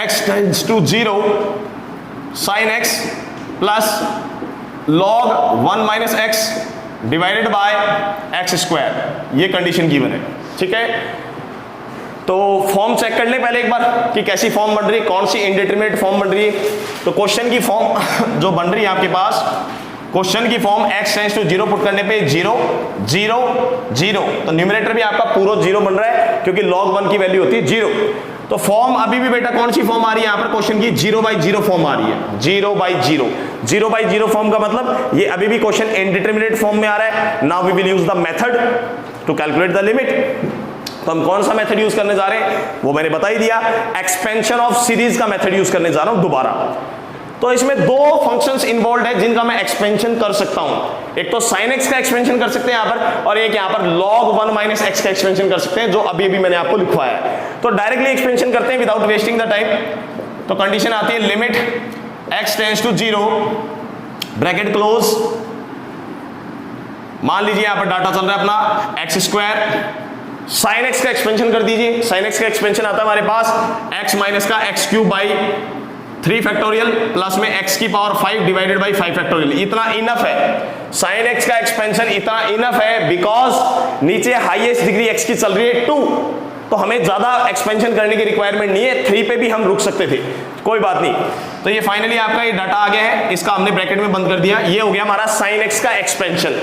x tends to 0 sin x plus log 1 minus x divided by x square, ये condition given है, ठीक है। तो फॉर्म चेक कर ले पहले एक बार कि कैसी फॉर्म बन रही है, कौन सी इंडिटरमिनेट फॉर्म बन रही है। तो क्वेश्चन की फॉर्म जो बन रही है आपके पास, क्वेश्चन की form x tends to 0 put करने पे 0 0 0, तो न्यूमरेटर भी आपका पूरा 0 बन रहा है क्योंकि log 1 की वैल्यू होती है 0। तो फॉर्म अभी भी बेटा कौन सी फॉर्म आ रही है यहाँ पर क्वेश्चन की, 0/0 फॉर्म आ रही है, 0/0। 0/0 फॉर्म का मतलब ये अभी भी क्वेश्चन इनडिटरमिनेट फॉर्म में आ रहा है। Now we will use the method to calculate the limit. तो हम कौन सा मेथड यूज करने जा रहे हैं वो मैंने बता ही दिया, एक्सपेंशन ऑफ सीरीज का मेथड यूज करने जा रहा हूं दोबारा। तो इसमें दो फंक्शंस इन्वॉल्व है जिनका मैं एक्सपेंशन कर सकता हूं, एक तो sin x का एक्सपेंशन कर सकते हैं यहां पर, और एक यहां पर log 1 माइनस x का एक्सपेंशन कर सकते हैं, जो अभी अभी मैंने आपको लिखवाया है। तो डायरेक्टली एक्सपेंशन करते हैं विदाउट वेस्टिंग द टाइम। तो कंडीशन आती है limit x tends to 0 bracket close, मान लीजिए यहां पर डाटा चल रहा है अपना x स्क्वायर, sin x का एक्सपेंशन कर दीजिए। sin x का एक्सपेंशन आता है हमारे पास x माइनस का x cube by 3 factorial plus में x की पावर 5 डिवाइडेड बाई 5 फैक्टोरियल, इतना इनफ है। sin x का एक्सपेंशन इतना इनफ है बिकॉज नीचे हाईएस्ट डिग्री x की चल रही है 2, तो हमें ज्यादा एक्सपेंशन करने की रिक्वायरमेंट नहीं है, 3 पे भी हम रुक सकते थे, कोई बात नहीं। तो ये फाइनली आपका ये डाटा आ गया है, इसका हमने ब्रैकेट में बंद कर दिया। ये हो गया हमारा sin x का एक्सपेंशन,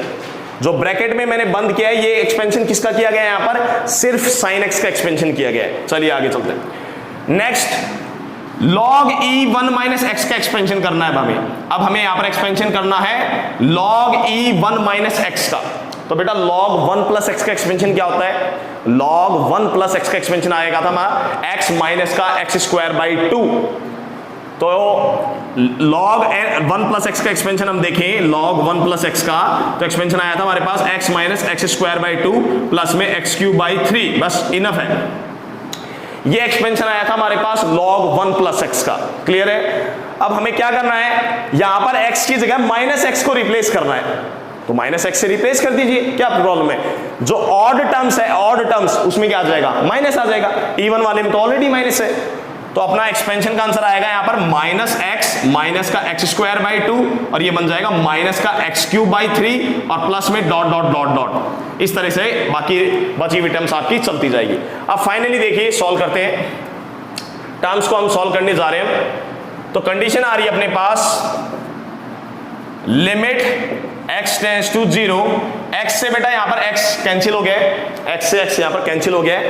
जो ब्रैकेट में मैंने बंद किया है। ये एक्सपेंशन किसका किया गया है यहाँ पर, सिर्फ sin x का एक्सपेंशन किया गया है। चलिए आगे चलते हैं। Next log e 1 minus x का एक्सपेंशन करना है हमें। अब हमें यहां पर एक्सपेंशन करना है log e 1 माइनस x का। तो बेटा log 1 प्लस x का एक्सपेंशन क्या होता है, log 1 प्लस x का एक्सपेंशन आएगा था हमारा x माइनस का x स्क्वायर बाई 2। तो log 1 प्लस x का एक्सपेंशन हम देखें, log 1 प्लस x का तो एक्सपेंशन आया था हमारे पास x minus x square by 2 plus में x क्यूब बाई 3, बस इनफ है। ये एक्सपेंशन आया था हमारे पास log 1 प्लस x का, क्लियर है। अब हमें क्या करना है, यहां पर x की जगह माइनस x को रिप्लेस करना है, तो माइनस x से रिप्लेस कर दीजिए, क्या प्रॉब्लम है। जो ऑड टर्म्स है, ऑड टर्म्स, उसमें क्या आ जाएगा, माइनस आ जाएगा। इवन वाले में तो ऑलरेडी माइनस है, तो अपना एक्सपेंशन का आंसर आएगा यहां पर माइनस x माइनस का x स्क्वायर बाई 2, और ये बन जाएगा माइनस का x क्यूब बाई 3 और प्लस में डॉट डॉट डॉट डॉट। इस तरह से बाकी बची हुई टर्म्स आपकी चलती जाएगी। अब फाइनली देखिए सॉल्व करते हैं, टर्म्स को हम सॉल्व करने जा रहे हैं। तो कंडीशन आ रही है अपने पास limit x tends to 0, x से बेटा यहां पर x कैंसिल हो गया, x से x यहां पर कैंसिल हो गया।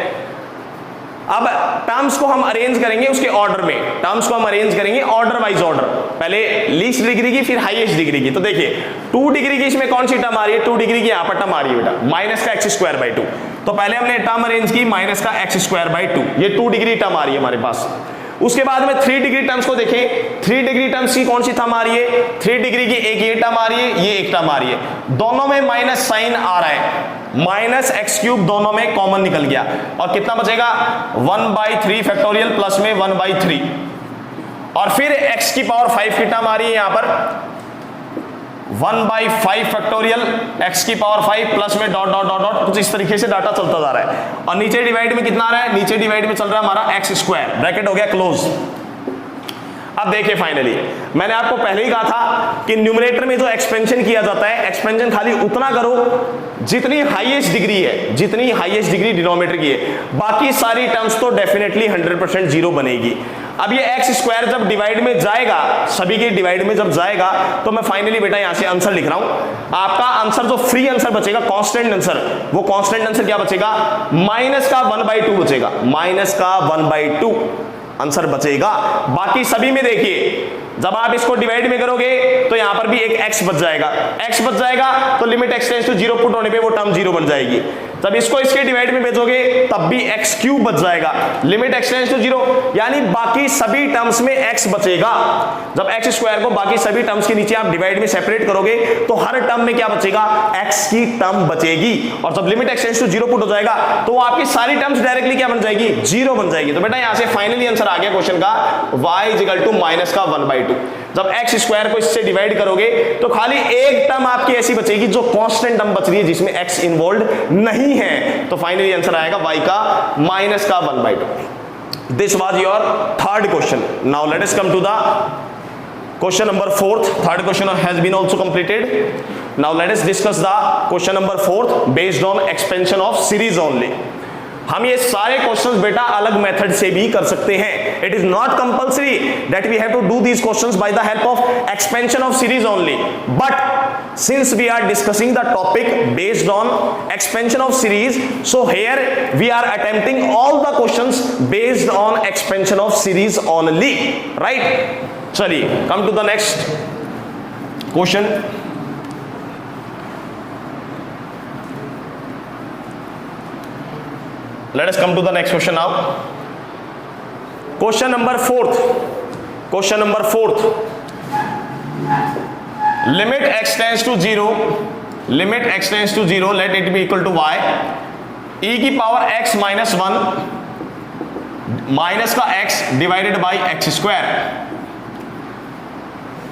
अब टर्म्स को हम अरेंज करेंगे उसके ऑर्डर में, टर्म्स को हम अरेंज करेंगे ऑर्डर वाइज ऑर्डर, पहले लीस्ट डिग्री की फिर हाईएस्ट डिग्री की। तो देखिए 2 डिग्री की इसमें कौन सी टर्म आ रही है, 2 डिग्री की यहां पर टर्म आ रही है बेटा माइनस का x स्क्वायर बाई 2। तो पहले हमने टर्म अरेंज की माइनस का x स्क्वायर बाई 2, ये 2 डिग्री टर्म आ रही है हमारे पास। उसके बाद में 3 डिग्री टर्म्स को देखें, 3 डिग्री टर्म्स की कौन सी टर्म आ रही है, 3 डिग्री की एक ये टर्म आ रही है, ये एक टर्म आ रही है, दोनों में माइनस साइन आ रहा है, माइनस एक्स क्यूब दोनों में कॉमन निकल गया और कितना बचेगा 1/3 फैक्टोरियल प्लस में 1/3, और फिर x की पावर 5 की टर्म आ रही है यहां पर 1/5 फैक्टोरियल x की पावर 5 प्लस में डॉट डॉट डॉट डॉट, कुछ इस तरीके से डाटा चलता जा रहा है। और नीचे डिवाइड में कितना आ रहा है, नीचे डिवाइड में चल रहा है हमारा x स्क्वायर, ब्रैकेट हो गया क्लोज। अब देखिए फाइनली मैंने आपको पहले ही कहा था कि न्यूमरेटर में जो एक्सपेंशन किया जाता है, एक्सपेंशन खाली उतना करो जितनी हाईएस्ट डिग्री है, जितनी हाईएस्ट डिग्री डिनोमिनेटर की है, बाकी सारी टर्म्स तो डेफिनेटली 100% जीरो बनेगी। अब ये एक्स स्क्वायर जब डिवाइड में जाएगा, सभी के डिवाइड में जब जाएगा, तो मैं फाइनली बेटा यहां से आंसर लिख रहा हूं। आपका आंसर जो फ्री आंसर बचेगा, कांस्टेंट आंसर, वो कांस्टेंट आंसर क्या बचेगा, माइनस का 1/2 बचेगा, माइनस का 1/2 आंसर बचेगा। बाकी सभी में देखिए जब आप इसको डिवाइड में करोगे तो यहां पर भी एक x बच जाएगा, x बच जाएगा तो limit x tends to 0 put होने पे वो टर्म 0 बन जाएगी। जब इसको इसके डिवाइड में भेजोगे तब भी x क्यूब बच जाएगा, लिमिट x टेंड्स टू 0, यानी बाकी सभी टर्म्स में x बचेगा। जब x स्क्वायर को बाकी सभी टर्म्स के नीचे आप डिवाइड में सेपरेट करोगे तो हर टर्म में क्या बचेगा, x की टर्म बचेगी। और जब limit x tends to 0 put हो जाएगा तो वो आपकी सारी टर्म्स डायरेक्टली क्या बन जाएगी, 0 बन जाएगी। तो बेटा यहां से फाइनली आंसर आ गया क्वेश्चन का y इक्वल टू माइनस का 1/2। जब x स्क्वायर को इससे डिवाइड करोगे तो खाली एक टर्म आपकी ऐसी बचेगी जो कांस्टेंट टर्म बच रही है जिसमें x इन्वॉल्व नहीं है। तो फाइनली आंसर आएगा y का माइनस का 1/2। This was your third question. Now let us come to the question number 4th. Third question has been also completed. Now let us discuss the question number 4th based on expansion of series only. हम ये सारे questions बेटा अलग method से भी कर सकते हैं। It is not compulsory that we have to do these questions by the help of expansion of series only, but since we are discussing the topic based on expansion of series, so here we are attempting all the questions based on expansion of series only, right. चलिए come to the next question. Let us come to the next question now. Question number 4th. Question number 4th. Limit x tends to 0. Limit x tends to 0. Let it be equal to y. E की power x minus 1 minus का x divided by x square.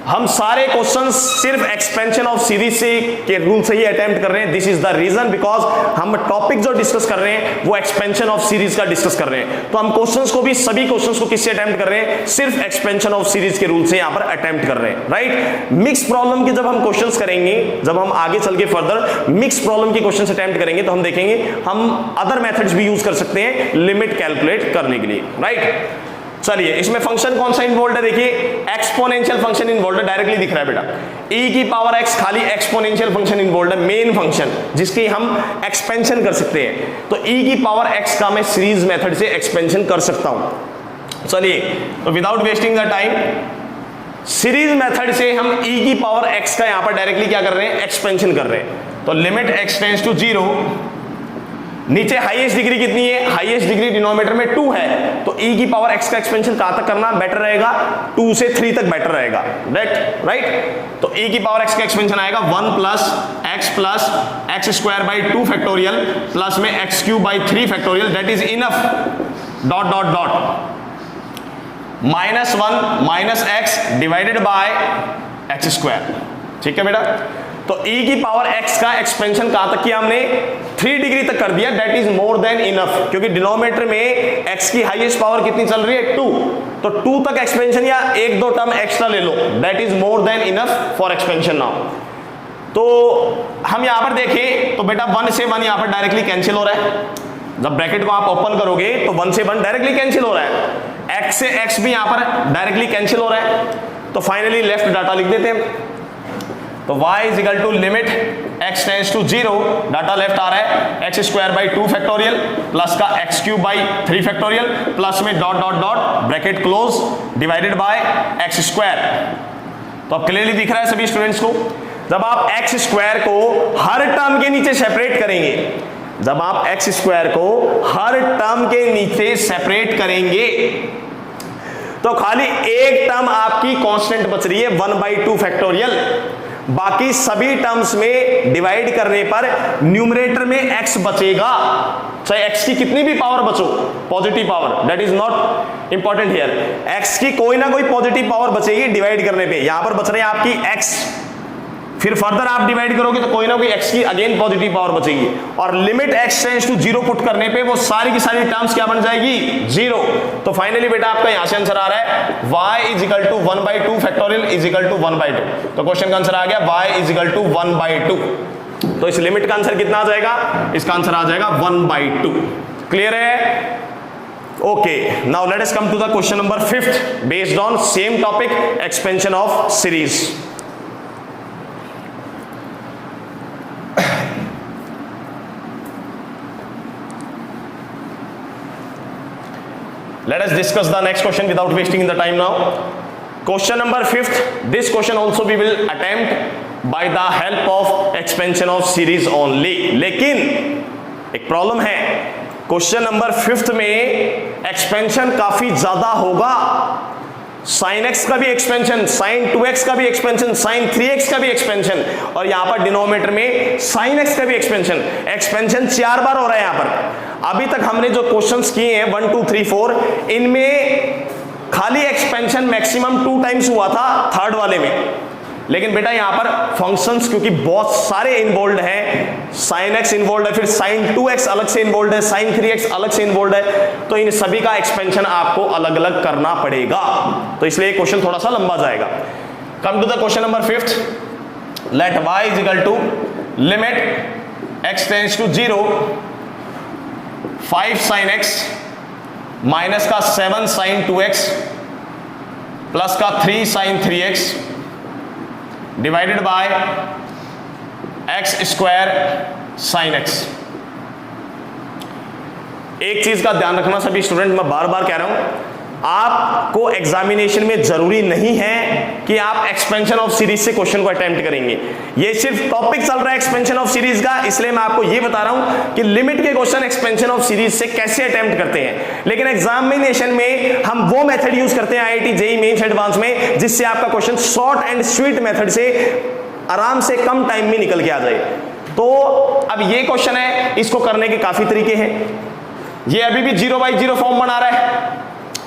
हम सारे questions सिर्फ expansion of series से के rule से ही attempt कर रहे हैं। This is the reason, because हम टॉपिक जो डिस्कस कर रहे हैं वो एक्सपेंशन ऑफ सीरीज का डिस्कस कर रहे हैं। तो हम क्वेश्चंस को भी, सभी क्वेश्चंस को किससे अटेम्प्ट कर रहे हैं, सिर्फ एक्सपेंशन ऑफ सीरीज के रूल से यहां पर अटेम्प्ट कर रहे हैं, राइट। मिक्स प्रॉब्लम के जब हम क्वेश्चंस करेंगे, जब हम आगे चल के फर्दर मिक्स प्रॉब्लम के क्वेश्चंस अटेम्प्ट करेंगे तो हम देखेंगे हम अदर मेथड्स भी यूज कर सकते हैं लिमिट कैलकुलेट करने के लिए, राइट। चलिए इसमें फंक्शन कौन सा इन्वॉल्व है, देखिए एक्सपोनेंशियल फंक्शन इन्वॉल्व है, डायरेक्टली दिख रहा है बेटा। e की पावर x खाली एक्सपोनेंशियल फंक्शन इन्वॉल्व है, मेन फंक्शन जिसकी हम एक्सपेंशन कर सकते हैं। तो e की पावर x का मैं सीरीज मेथड से एक्सपेंशन कर सकता हूं। चलिए तो without wasting the time series method से हम e की पावर x का यहां पर डायरेक्टली क्या कर रहे हैं, एक्सपेंशन कर रहे हैं। तो लिमिट x टेंड्स टू 0, नीचे हाईएस्ट डिग्री कितनी है, हाईएस्ट डिग्री डिनोमिनेटर में 2 है, तो e की पावर x का एक्सपेंशन कहां तक करना बेटर रहेगा, 2 से 3 तक बेटर रहेगा, राइट। तो e की पावर x का एक्सपेंशन आएगा 1 plus x square by 2 factorial plus में x cube by 3 factorial, that is enough dot dot dot minus 1 minus x divided by x square, ठीक है बेटा। तो e की पावर x का एक्सपेंशन कहां तक किया हमने, 3 डिग्री तक कर दिया, that is more than enough, क्योंकि डिनोमिनेटर में x की हाईएस्ट पावर कितनी चल रही है, 2, तो 2 तक एक्सपेंशन या 1-2 टर्म एक्स्ट्रा ले लो, that is more than enough for expansion now. तो हम यहां पर देखें तो बेटा 1 से 1 यहां पर डायरेक्टली कैंसिल हो रहा है। जब ब्रैकेट को आप ओपन करोगे तो 1 से 1 डायरेक्टली कैंसिल हो रहा है, x से x भी यहां पर डायरेक्टली कैंसिल हो रहा है। तो फाइनली लेफ्ट डाटा लिख देते हैं। तो y is equal to limit x tends to 0, डाटा लेफ्ट आ रहा है x square by 2 factorial plus का x cube by 3 factorial plus में dot dot dot bracket close divided by x square. तो अब क्लियरली दिख रहा है सभी स्टूडेंट्स को। जब आप x स्क्वायर को हर टर्म के नीचे सेपरेट करेंगे, जब आप x स्क्वायर को हर टर्म के नीचे सेपरेट करेंगे तो खाली एक टर्म आपकी कांस्टेंट बच रही है 1/2 फैक्टोरियल। बाकी सभी टर्म्स में डिवाइड करने पर न्यूमरेटर में x बचेगा, चाहे x की कितनी भी पावर बचो, positive power, that is not important here, x की कोई ना कोई पॉजिटिव पावर बचेगी डिवाइड करने पे। यहां पर बच रहे हैं आपकी x, फिर फर्दर आप डिवाइड करोगे तो कोई ना कोई x की अगेन पॉजिटिव पावर बचेगी, और limit x tends to 0 put करने पे वो सारी की सारी टर्म्स क्या बन जाएगी, 0। तो फाइनली बेटा आपका यहां से आंसर आ रहा है y is equal to 1/2 factorial is equal to 1/2। तो क्वेश्चन का आंसर आ गया y इज इक्वल टू 1/2। तो इस लिमिट का आंसर कितना आ जाएगा, इसका आंसर आ जाएगा 1/2। क्लियर है? Okay, now let us come to the question number 5th based on same topic, expansion of series. Let us discuss the next question without wasting the time now. Question number 5th. This question also we will attempt by the help of expansion of series only. लेकिन एक problem है, question number 5th में expansion काफी ज्यादा होगा। sin x का भी expansion, sin 2x का भी एक्सपेंशन, sin 3x का भी एक्सपेंशन, और यहां पर डिनोमिनेटर में sin x का भी एक्सपेंशन। एक्सपेंशन 4 बार हो रहा है यहां पर। अभी तक हमने जो क्वेश्चंस किए हैं 1 2 3 4, इनमें खाली एक्सपेंशन मैक्सिमम 2 टाइम्स हुआ था थर्ड वाले में, लेकिन बेटा यहां पर फंक्शंस क्योंकि बहुत सारे इन्वॉल्व हैं, sin x इन्वॉल्व है, फिर sin 2x अलग से इन्वॉल्व है, sin 3x अलग से इन्वॉल्व है, तो इन सभी का एक्सपेंशन आपको अलग अलग करना पड़ेगा। तो इसलिए क्वेश्चन थोड़ा सा लंबा जाएगा। Come to the question number 5th, let y is equal to limit x tends to 0 5 sin x minus का 7 sin 2x प्लस का 3 sin 3x divided by x square sin x। एक चीज का ध्यान रखना सभी स्टूडेंट, मैं बार बार कह रहा हूं, आपको एग्जामिनेशन में जरूरी नहीं है कि आप एक्सपेंशन ऑफ सीरीज से क्वेश्चन को अटेम्प्ट करेंगे। ये सिर्फ टॉपिक चल रहा है एक्सपेंशन ऑफ सीरीज का, इसलिए मैं आपको ये बता रहा हूं कि लिमिट के क्वेश्चन एक्सपेंशन ऑफ सीरीज से कैसे अटेम्प्ट करते हैं। लेकिन एग्जामिनेशन में हम वो मेथड यूज करते हैं आईआईटी जेईई मेंस एडवांस में, जिससे आपका question short and sweet method से आराम से कम टाइम में निकल के आ जाए। तो अब ये क्वेश्चन है, इसको करने के काफी तरीके हैं। ये अभी भी 0/0 फॉर्म बना रहा है,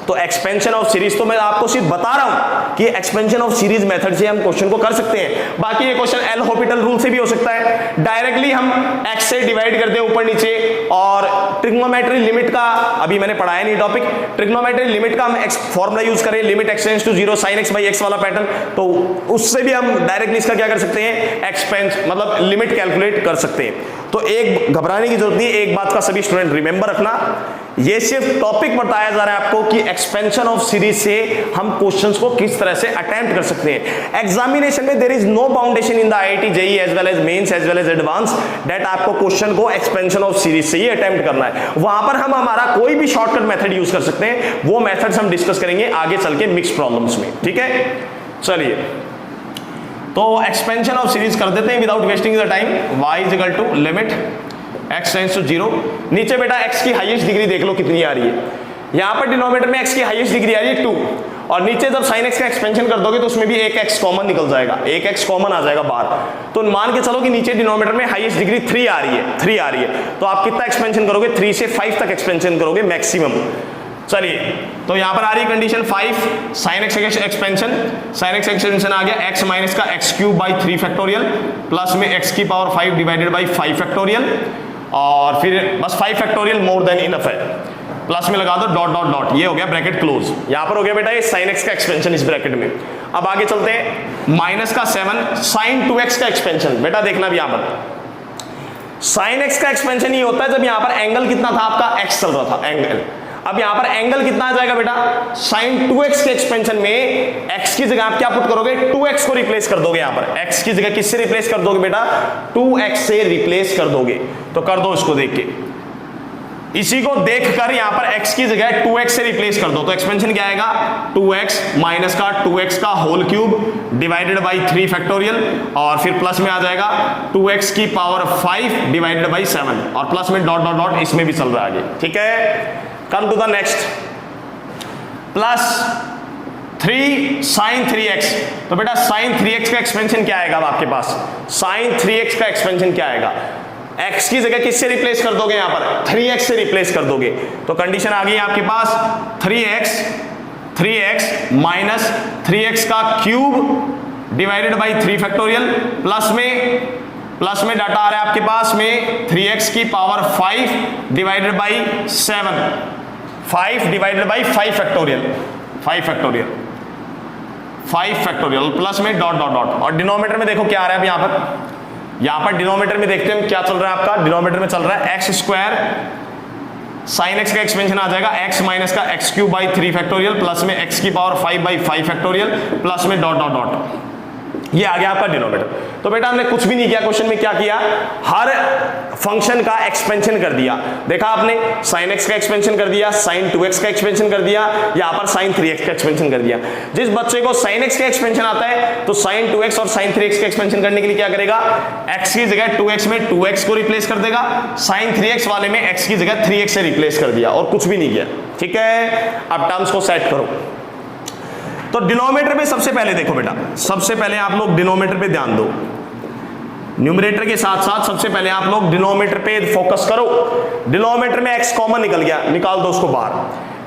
तो एक्सपेंशन ऑफ सीरीज तो मैं आपको सिर्फ बता रहा हूं कि एक्सपेंशन ऑफ सीरीज मेथड से हम क्वेश्चन को कर सकते हैं। बाकी ये क्वेश्चन एल हॉपिटल रूल से भी हो सकता है, डायरेक्टली हम x से डिवाइड कर दे ऊपर नीचे, और ट्रिग्नोमेट्री लिमिट का अभी मैंने पढ़ाया नहीं टॉपिक, ट्रिग्नोमेट्री लिमिट का हम फॉर्मूला यूज करें, limit x tends to 0 sin x by x वाला पैटर्न, तो उससे भी हम डायरेक्टली इसका क्या कर सकते हैं, एक्सपेंस मतलब लिमिट कैलकुलेट कर सकते हैं। तो एक घबराने की जरूरत नहीं, एक बात का सभी स्टूडेंट रिमेंबर रखना, ये सिर्फ टॉपिक बताया जा रहा है आपको कि एक्सपेंशन ऑफ सीरीज से हम क्वेश्चंस को किस तरह से अटेम्प्ट कर सकते हैं। एग्जामिनेशन में there is no boundation in the IIT JEE as well as mains as well as advance that आपको क्वेश्चन को एक्सपेंशन ऑफ सीरीज से ही अटेम्प्ट करना है। वहां पर हम हमारा कोई भी शॉर्टकट मेथड यूज कर सकते हैं, वो मेथड्स हम डिस्कस करेंगे आगे चल के मिक्स प्रॉब्लम्स में, ठीक है। चलिए, तो एक्सपेंशन ऑफ सीरीज कर देते हैं without wasting the time. y is equal to limit x tends to 0, नीचे बेटा x की हाईएस्ट डिग्री देख लो कितनी आ रही है, यहां पर डिनोमिनेटर में x की हाईएस्ट डिग्री आ रही है 2, और नीचे जब sin x का एक्सपेंशन कर दोगे तो उसमें भी एक x कॉमन निकल जाएगा, एक x कॉमन आ जाएगा बाहर। तो मान के चलो कि नीचे डिनोमिनेटर में हाईएस्ट डिग्री 3 आ रही है, तो आप कितना एक्सपेंशन करोगे, 3 से 5 तक एक्सपेंशन करोगे मैक्सिमम। चलिए, तो यहां पर आ रही condition 5 sin x expansion, sin x expansion आ गया x माइनस का x³ 3 फैक्टोरियल प्लस में x की पावर 5 डिवाइडेड बाई 5 फैक्टोरियल, और फिर बस 5 फैक्टोरियल मोर देन इनफ है, प्लस में लगा दो डॉट डॉट डॉट, ये हो गया ब्रैकेट क्लोज। यहां पर हो गया बेटा ये sin x का एक्सपेंशन इस ब्रैकेट में। अब आगे चलते हैं, माइनस का 7 sin 2x का एक्सपेंशन, बेटा देखना भी यहां पर sin x का एक्सपेंशन ये होता है जब यहां पर एंगल कितना था आपका, x चल रहा था एंगल। अब यहां पर एंगल कितना आ जाएगा बेटा, sin 2x के एक्सपेंशन में x की जगह आप क्या पुट करोगे, 2x को रिप्लेस कर दोगे। यहां पर x की जगह किससे रिप्लेस कर दोगे बेटा, 2x से रिप्लेस कर दोगे। तो कर दो इसको देख के, इसी को देखकर यहां पर x की जगह 2x से रिप्लेस कर दो, तो एक्सपेंशन क्या आएगा, 2x माइनस का 2x का whole cube divided by 3 factorial, और फिर प्लस में आ जाएगा 2x की पावर 5 डिवाइडेड बाई 7, और प्लस में डॉट डॉट डॉट इसमें भी चल रहा है आगे, ठीक है। Come to the next, plus 3 sin 3x। तो बेटा sin 3x का एक्सपेंशन क्या आएगा अब आपके पास? sin 3x का एक्सपेंशन क्या आएगा? x की जगह किससे रिप्लेस कर दोगे? यहां पर 3x से रिप्लेस कर दोगे। तो कंडीशन आ गई आपके पास 3x माइनस 3x का cube divided by 3 factorial plus में डाटा आ रहा है आपके पास में 3x की power 5 divided by 7, 5 divided by 5 factorial plus में डॉट डॉट डॉट। और डिनोमिनेटर में देखो क्या आ रहा है अब यहां पर डिनोमिनेटर में देखते हैं क्या चल रहा है आपका। डिनोमिनेटर में चल रहा है x स्क्वायर साइन x का एक्सपेंशन आ जाएगा x माइनस का x cube by 3 factorial plus में x की पावर 5 बाई 5 फैक्टोरियल प्लस में डॉट डॉट डॉट। ये आ गया आपका डिनोमिनेटर। तो बेटा हमने कुछ भी नहीं किया, क्वेश्चन में क्या किया? हर फंक्शन का एक्सपेंशन कर दिया। देखा आपने, sin x का एक्सपेंशन कर दिया, sin 2x का एक्सपेंशन कर दिया, यहां पर sin 3x का एक्सपेंशन कर दिया। जिस बच्चे को sin x का एक्सपेंशन आता है तो sin 2x और sin 3x का एक्सपेंशन करने के लिए क्या करेगा? x की जगह 2x में 2x को रिप्लेस कर देगा, sin 3x वाले में x की जगह 3x से रिप्लेस कर दिया और कुछ भी नहीं किया। ठीक है, अब टर्म्स को सेट करो। तो डिनोमिनेटर पे सबसे पहले देखो बेटा, सबसे पहले आप लोग डिनोमिनेटर पे ध्यान दो। न्यूमरेटर के साथ साथ सबसे पहले आप लोग डिनोमिनेटर पे फोकस करो। डिनोमिनेटर में x कॉमन निकल गया, निकाल दो उसको बाहर।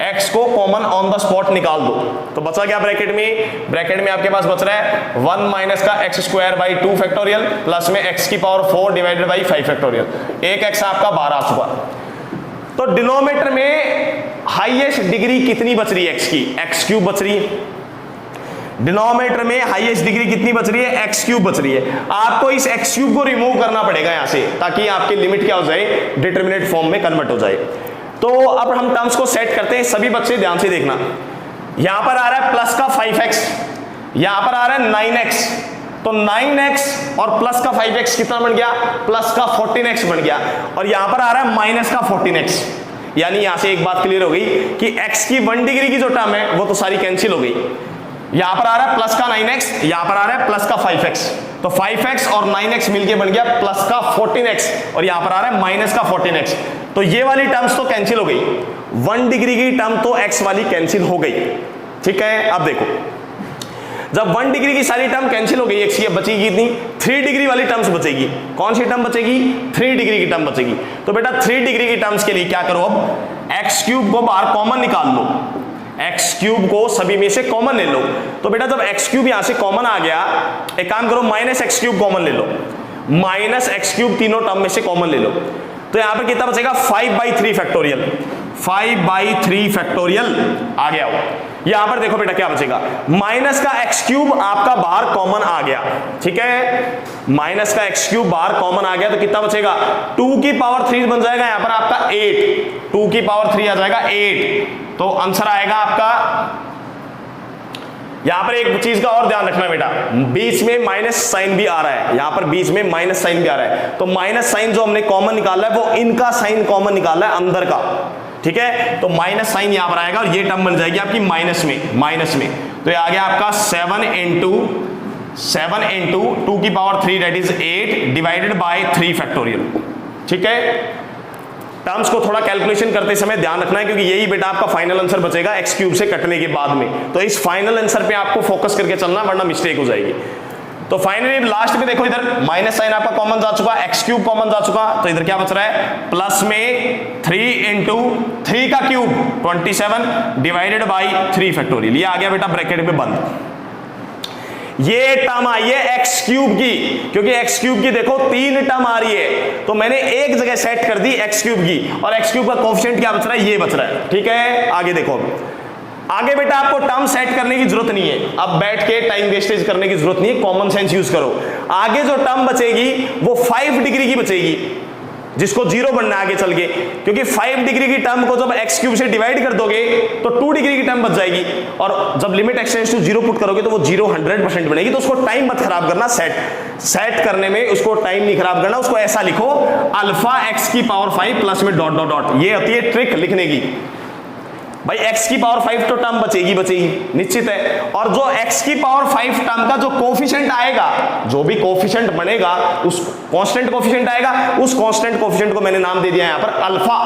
x को कॉमन ऑन द स्पॉट निकाल दो। तो बचा क्या ब्रैकेट में आपके पास बच रहा है 1 माइनस का x square by 2 factorial plus में x की पावर 4 डिवाइडेड बाई 5 फैक्टोरियल। एक x आपका बाहर आ चुका। तो डिनोमिनेटर में हाईएस्ट डिग्री कितनी बच रही है x की? x क्यूब बच रही है। डिनोमिनेटर में हाईएस्ट डिग्री कितनी बच रही है? x क्यूब बच रही है। आपको इस x क्यूब को रिमूव करना पड़ेगा यहां से, ताकि आपकी लिमिट क्या हो जाए? डिटरमिनेट फॉर्म में कन्वर्ट हो जाए। तो अब हम टर्म्स को सेट करते हैं। सभी बच्चे ध्यान से देखना, यहां पर आ रहा है प्लस का 5x, यहां पर आ रहा है 9x। तो 9x और प्लस का 5x कितना बन गया? प्लस का 14x बन गया। और यहां पर आ रहा है माइनस का 14x। यानी यहां से एक बात क्लियर हो गई कि x की 1 डिग्री की जो टर्म है वो तो सारी कैंसिल हो गई। यहां पर आ रहा है प्लस का 9x, यहां पर आ रहा है प्लस का 5x। तो 5x और 9x मिलके बन गया प्लस का 14x और यहां पर आ रहा है माइनस का 14x। तो ये वाली टर्म्स तो कैंसिल हो गई, 1 डिग्री की टर्म तो x वाली कैंसिल हो गई। ठीक है, अब देखो, जब 1 डिग्री की सारी टर्म कैंसिल हो गई, x की अब बचेगी कितनी? 3 डिग्री वाली टर्म्स बचेगी। कौन सी टर्म बचेगी? 3 डिग्री की टर्म बचेगी। तो बेटा 3 डिग्री की टर्म्स के लिए क्या करो, अब x क्यूब को बाहर कॉमन निकाल लो। x क्यूब को सभी में से कॉमन ले लो। तो बेटा जब x क्यूब यहां से कॉमन आ गया, एक काम करो माइनस x क्यूब कॉमन ले लो। माइनस x क्यूब तीनों टर्म में से कॉमन ले लो। तो यहां पर कितना बचेगा? 5/3 फैक्टोरियल। 5/3 फैक्टोरियल आ गया हो। यहां पर देखो बेटा क्या बचेगा, माइनस का x क्यूब आपका बाहर कॉमन आ गया। ठीक है, माइनस का x क्यूब बाहर कॉमन आ गया तो कितना बचेगा? 2 की पावर 3 बन जाएगा यहां पर आपका 8। 2 की पावर 3 आ जाएगा 8। तो आंसर आएगा आपका, यहां पर एक चीज का और ध्यान रखना बेटा, बीच में माइनस साइन भी आ रहा है। यहां पर बीच में माइनस साइन भी आ रहा है, तो माइनस साइन जो हमने कॉमन निकाला है वो इनका साइन कॉमन निकाला है अंदर का। ठीक है, तो माइनस साइन यहां पर आएगा और ये टर्म बन जाएगी आपकी माइनस में। तो ये आ गया आपका 7 इंटू 2 की power 3 that is 8 divided by 3 factorial. ठीक है, टर्म्स को थोड़ा कैलकुलेशन करते समय ध्यान रखना है, क्योंकि यही बेटा आपका फाइनल आंसर बचेगा x क्यूब से कटने के बाद में। तो इस फाइनल आंसर पे आपको फोकस करके चलना, वरना मिस्टेक हो जाएगी। तो फाइनली लास्ट में देखो, इधर माइनस साइन आपका कॉमन जा चुका, x क्यूब कॉमन जा चुका, तो इधर क्या बच रहा है? प्लस में 3 इंटू 3 का क्यूब 27 डिवाइडेड बाई 3 फैक्टोरियल। ये आ गया बेटा ब्रैकेट में बंद। ये टर्म आई है x क्यूब की, क्योंकि x क्यूब की देखो 3 टर्म आ रही है, तो मैंने एक जगह सेट कर दी x क्यूब की, और x क्यूब का कोएफिशिएंट क्या बच रहा है? ये बच रहा है। ठीक है, आगे देखो, आगे बेटा आपको टर्म सेट करने की जरूरत नहीं है, अब बैठ के टाइम वेस्टेज करने की जरूरत नहीं है, कॉमन सेंस यूज करो। आगे जो टर्म बचेगी वो 5 डिग्री की बचेगी, जिसको 0 बनना है आगे चल के, क्योंकि 5 डिग्री की टर्म को जब x क्यूब से डिवाइड कर दोगे तो 2 डिग्री की टर्म बच जाएगी, और जब लिमिट एक्सटेंड्स टू 0 पुट करोगे तो वो 0 100% बनेगी। तो उसको टाइम मत खराब करना, सेट करने में उसको टाइम नहीं खराब करना, उसको ऐसा लिखो अल्फा x की पावर 5 प्लस में डॉट डॉट डॉट। ये होती है ट्रिक लिखने की। भाई x की पावर 5 तो टर्म बचेगी निश्चित है, और जो x की पावर 5 टर्म का जो कोफिशिएंट आएगा, जो भी कोफिशिएंट बनेगा, उस कांस्टेंट कोफिशिएंट आएगा, उस कांस्टेंट कोफिशिएंट को मैंने नाम दे दिया यहां पर अल्फा,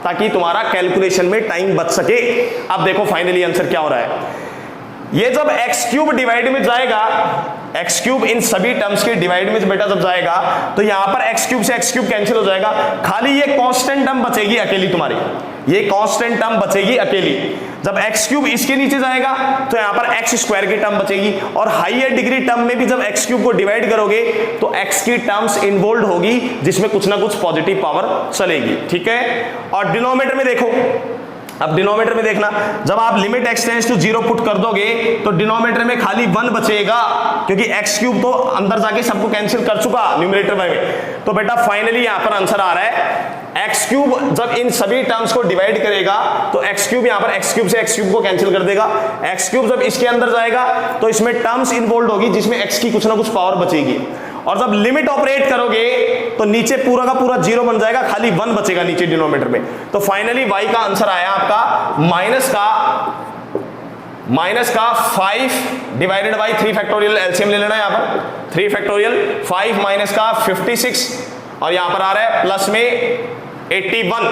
ताकि तुम्हारा कैलकुलेशन में टाइम बच सके। अब देखो फाइनली आंसर क्या हो रहा है। ये जब एक्स क्यूब डिवाइड में जाएगा, एक्स क्यूब इन सभी टर्म्स के डिवाइड में बेटा जब जाएगा तो यहां पर एक्स क्यूब से एक्स क्यूब कैंसिल हो जाएगा, खाली ये कांस्टेंट टर्म बचेगी अकेली तुम्हारी, ये कांस्टेंट टर्म बचेगी अकेली। जब एक्स क्यूब इसके नीचे जाएगा तो यहां पर एक्स स्क्वायर की टर्म बचेगी, और हाईयर डिग्री टर्म में भी जब एक्स क्यूब को डिवाइड करोगे तो एक्स की टर्म्स इन्वॉल्व होगी जिसमें कुछ ना कुछ पॉजिटिव पावर चलेगी, ठीक है। और डिनोमिनेटर में देखो, अब डिनोमिनेटर में देखना, जब आप limit x tends to 0 put कर दोगे तो डिनोमिनेटर में खाली 1 बचेगा, क्योंकि एक्स क्यूब तो अंदर जाके सबको कैंसिल कर चुका न्यूमरेटर में। तो बेटा फाइनली यहां पर आंसर आ रहा है एक्स क्यूब जब इन सभी टर्म्स को डिवाइड करेगा तो एक्स क्यूब यहां पर एक्स क्यूब से एक्स क्यूब को कैंसिल कर देगा, एक्स क्यूब जब इसके अंदर जाएगा तो इसमें टर्म्स इन्वॉल्व होगी जिसमें एक्स की कुछ ना कुछ पावर बचेगी, और जब लिमिट ऑपरेट करोगे तो नीचे पूरा का पूरा 0 बन जाएगा, खाली 1 बचेगा नीचे डिनोमिनेटर में। तो फाइनली y का आंसर आया आपका माइनस का 5 डिवाइडेड बाई 3 फैक्टोरियल, एलसीएम ले लेना है यहां पर 3 फैक्टोरियल, 5 माइनस का 56 और यहां पर आ रहा है प्लस में 81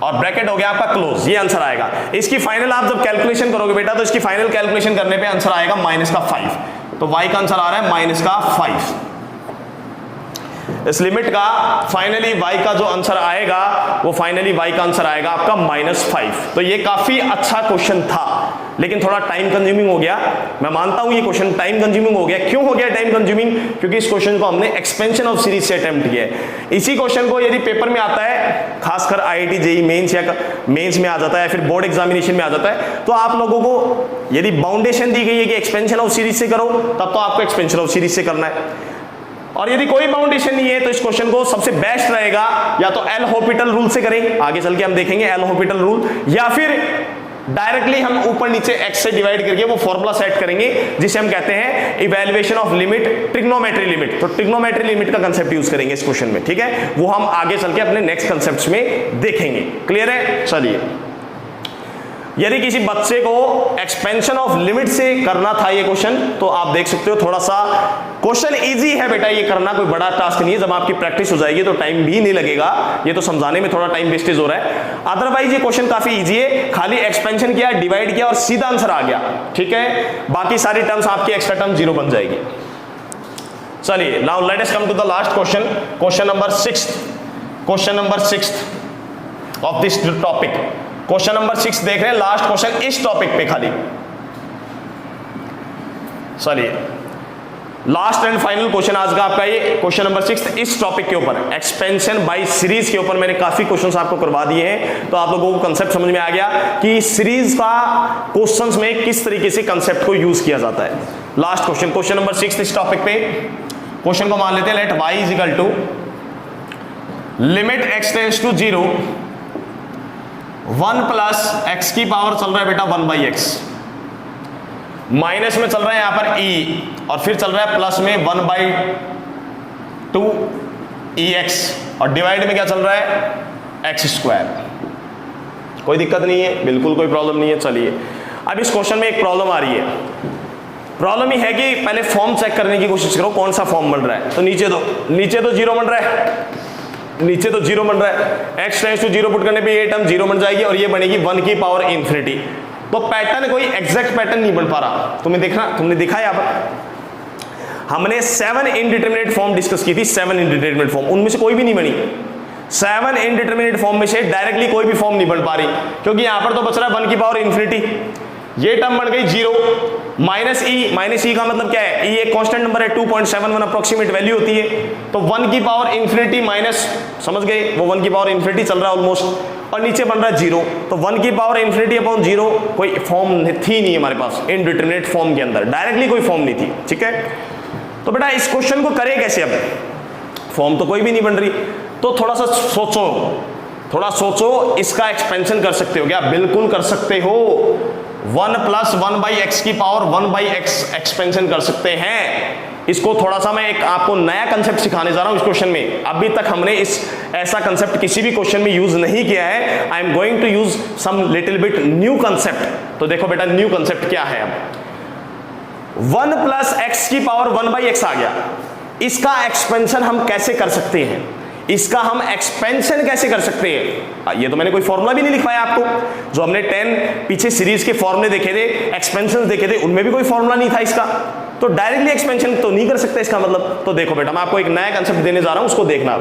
और ब्रैकेट हो गया आपका क्लोज, ये आंसर आएगा। इसकी फाइनल आप जब कैलकुलेशन करोगे बेटा तो इसकी फाइनल कैलकुलेशन करने पे आंसर आएगा माइनस का 5, तो y का आंसर आ रहा है माइनस का 5। इस लिमिट का फाइनली y का जो आंसर आएगा वो फाइनली y का आंसर आएगा आपका -5। तो ये काफी अच्छा क्वेश्चन था लेकिन थोड़ा टाइम कंज्यूमिंग हो गया, मैं मानता हूं ये क्वेश्चन टाइम कंज्यूमिंग हो गया। क्यों हो गया टाइम कंज्यूमिंग? क्योंकि इस क्वेश्चन को हमने एक्सपेंशन ऑफ सीरीज से अटेम्प्ट किया है। इसी क्वेश्चन को यदि पेपर में आता है, खासकर आईआईटी जेईई मेंस या मेंस में आ जाता है, फिर बोर्ड एग्जामिनेशन में आ जाता है, तो आप लोगों को यदि बाउंडेशन दी गई है कि एक्सपेंशन ऑफ सीरीज से करो, तब तो आपको एक्सपेंशन ऑफ सीरीज से करना है। और यदि कोई बाउंडेशन नहीं है तो इस क्वेश्चन को सबसे बेस्ट रहेगा या तो एल हॉपिटल रूल से करें, आगे चल के हम देखेंगे एल हॉपिटल रूल, या फिर डायरेक्टली हम ऊपर नीचे x से डिवाइड करके वो फॉर्मूला सेट करेंगे जिसे हम कहते हैं evaluation of limit, trigonometry limit. तो ट्रिग्नोमेट्री लिमिट का कंसेप्ट यूज करेंगे इस क्वेश्चन में, ठीक है, वो हम आगे चल के अपने नेक्स्ट कंसेप्ट्स में देखेंगे। क्लियर है? चलिए, यदि किसी बच्चे को एक्सपेंशन ऑफ लिमिट से करना था ये क्वेश्चन, तो आप देख सकते हो थोड़ा सा क्वेश्चन इजी है बेटा, ये करना कोई बड़ा टास्क नहीं है। जब आपकी प्रैक्टिस हो जाएगी तो टाइम भी नहीं लगेगा, ये तो समझाने में थोड़ा टाइम वेस्टेज हो रहा है। अदरवाइज ये क्वेश्चन काफी इजी है, खाली एक्सपेंशन किया, डिवाइड किया और सीधा आंसर आ गया, ठीक है। बाकी सारी टर्म्स आपकी एक्स्ट्रा टर्म 0 बन जाएगी। चलिए, now let us come to the last question, question number 6 of this topic. Question number 6 देख रहे हैं, लास्ट क्वेश्चन इस टॉपिक पे खाली। चलिए, लास्ट एंड फाइनल क्वेश्चन आज का आपका ये क्वेश्चन नंबर 6 इस टॉपिक के ऊपर, एक्सपेंशन बाय सीरीज के ऊपर। मैंने काफी क्वेश्चंस आपको करवा दिए हैं, तो आप लोगों को कंसेप्ट समझ में आ गया कि सीरीज का क्वेश्चंस में किस तरीके से कंसेप्ट को यूज किया जाता है। लास्ट क्वेश्चन, क्वेश्चन नंबर 6 इस टॉपिक पे। क्वेश्चन को मान लेते हैं, let y is equal to limit x tends to 0 1 plus x की पावर चल रहा है बेटा 1/x, माइनस में चल रहा है यहां पर e और फिर चल रहा है प्लस में 1/2 ex और डिवाइड में क्या चल रहा है x स्क्वायर। कोई दिक्कत नहीं है, बिल्कुल कोई प्रॉब्लम नहीं है। चलिए, अब इस क्वेश्चन में एक प्रॉब्लम आ रही है। प्रॉब्लम ही है कि पहले फॉर्म चेक करने की कोशिश करो, कौन सा फॉर्म बन रहा है। तो नीचे तो 0 बन रहा है, नीचे तो 0 बन रहा है, x टेंड्स टू 0 पुट करने पे ये टर्म 0 बन जाएगी और ये बनेगी 1 की पावर इन्फिनिटी। तो पैटर्न कोई एग्जैक्ट पैटर्न नहीं बन पा रहा। तुमने देखा यहाँ पर हमने 7 इनडिटरमिनेट फॉर्म डिस्कस की थी, 7 इनडिटरमिनेट फॉर्म, उनमें से कोई भी नहीं बनी। 7 इनडिटरमिनेट फॉर्म में से डायरेक्टली कोई भी फॉर्म नहीं बन पा रही, क्योंकि यहां पर तो बच रहा है 1 की पावर इन्फिनिटी, ये टर्म बन गई 0 माइनस ई का मतलब क्या है, ई एक कांस्टेंट नंबर है, 2.71 अप्रोक्सीमेट वैल्यू होती है। तो 1 की पावर इन्फिनिटी माइनस, समझ गए, वो 1 की पावर इन्फिनिटी चल रहा है ऑलमोस्ट, और नीचे बन रहा है 0। तो 1 की पावर इन्फिनिटी अपॉन 0 कोई फॉर्म थी नहीं हमारे पास इनडिटरमिनेट फॉर्म के अंदर, डायरेक्टली कोई फॉर्म नहीं थी, ठीक है। तो बेटा इस क्वेश्चन को करें कैसे? अब फॉर्म तो कोई भी नहीं बन रही, तो थोड़ा सा सोचो, इसका एक्सपेंशन कर सकते हो क्या? बिल्कुल कर सकते हो। 1 प्लस 1/x की पावर 1/x एक्सपेंशन कर सकते हैं। इसको थोड़ा सा मैं एक आपको नया कंसेप्ट सिखाने जा रहा हूं इस क्वेश्चन में। अभी तक हमने ऐसा कंसेप्ट किसी भी क्वेश्चन में यूज नहीं किया है। I am going to use some little bit new concept. तो देखो बेटा न्यू कंसेप्ट क्या है। अब 1 प्लस x की पावर 1/x आ गया, इसका एक्सपेंशन हम कैसे कर सकते हैं? इसका हम एक्सपेंशन कैसे कर सकते हैं? ये तो मैंने कोई फॉर्मूला भी नहीं लिखवाया आपको। जो हमने 10 पीछे सीरीज के फॉर्मूले देखे थे, एक्सपेंशन देखे थे, उनमें भी कोई फॉर्मूला नहीं था इसका, तो डायरेक्टली एक्सपेंशन तो नहीं कर सकते इसका मतलब। तो देखो बेटा, मैं आपको एक नया कंसेप्ट देने जा रहा हूं, उसको देखना।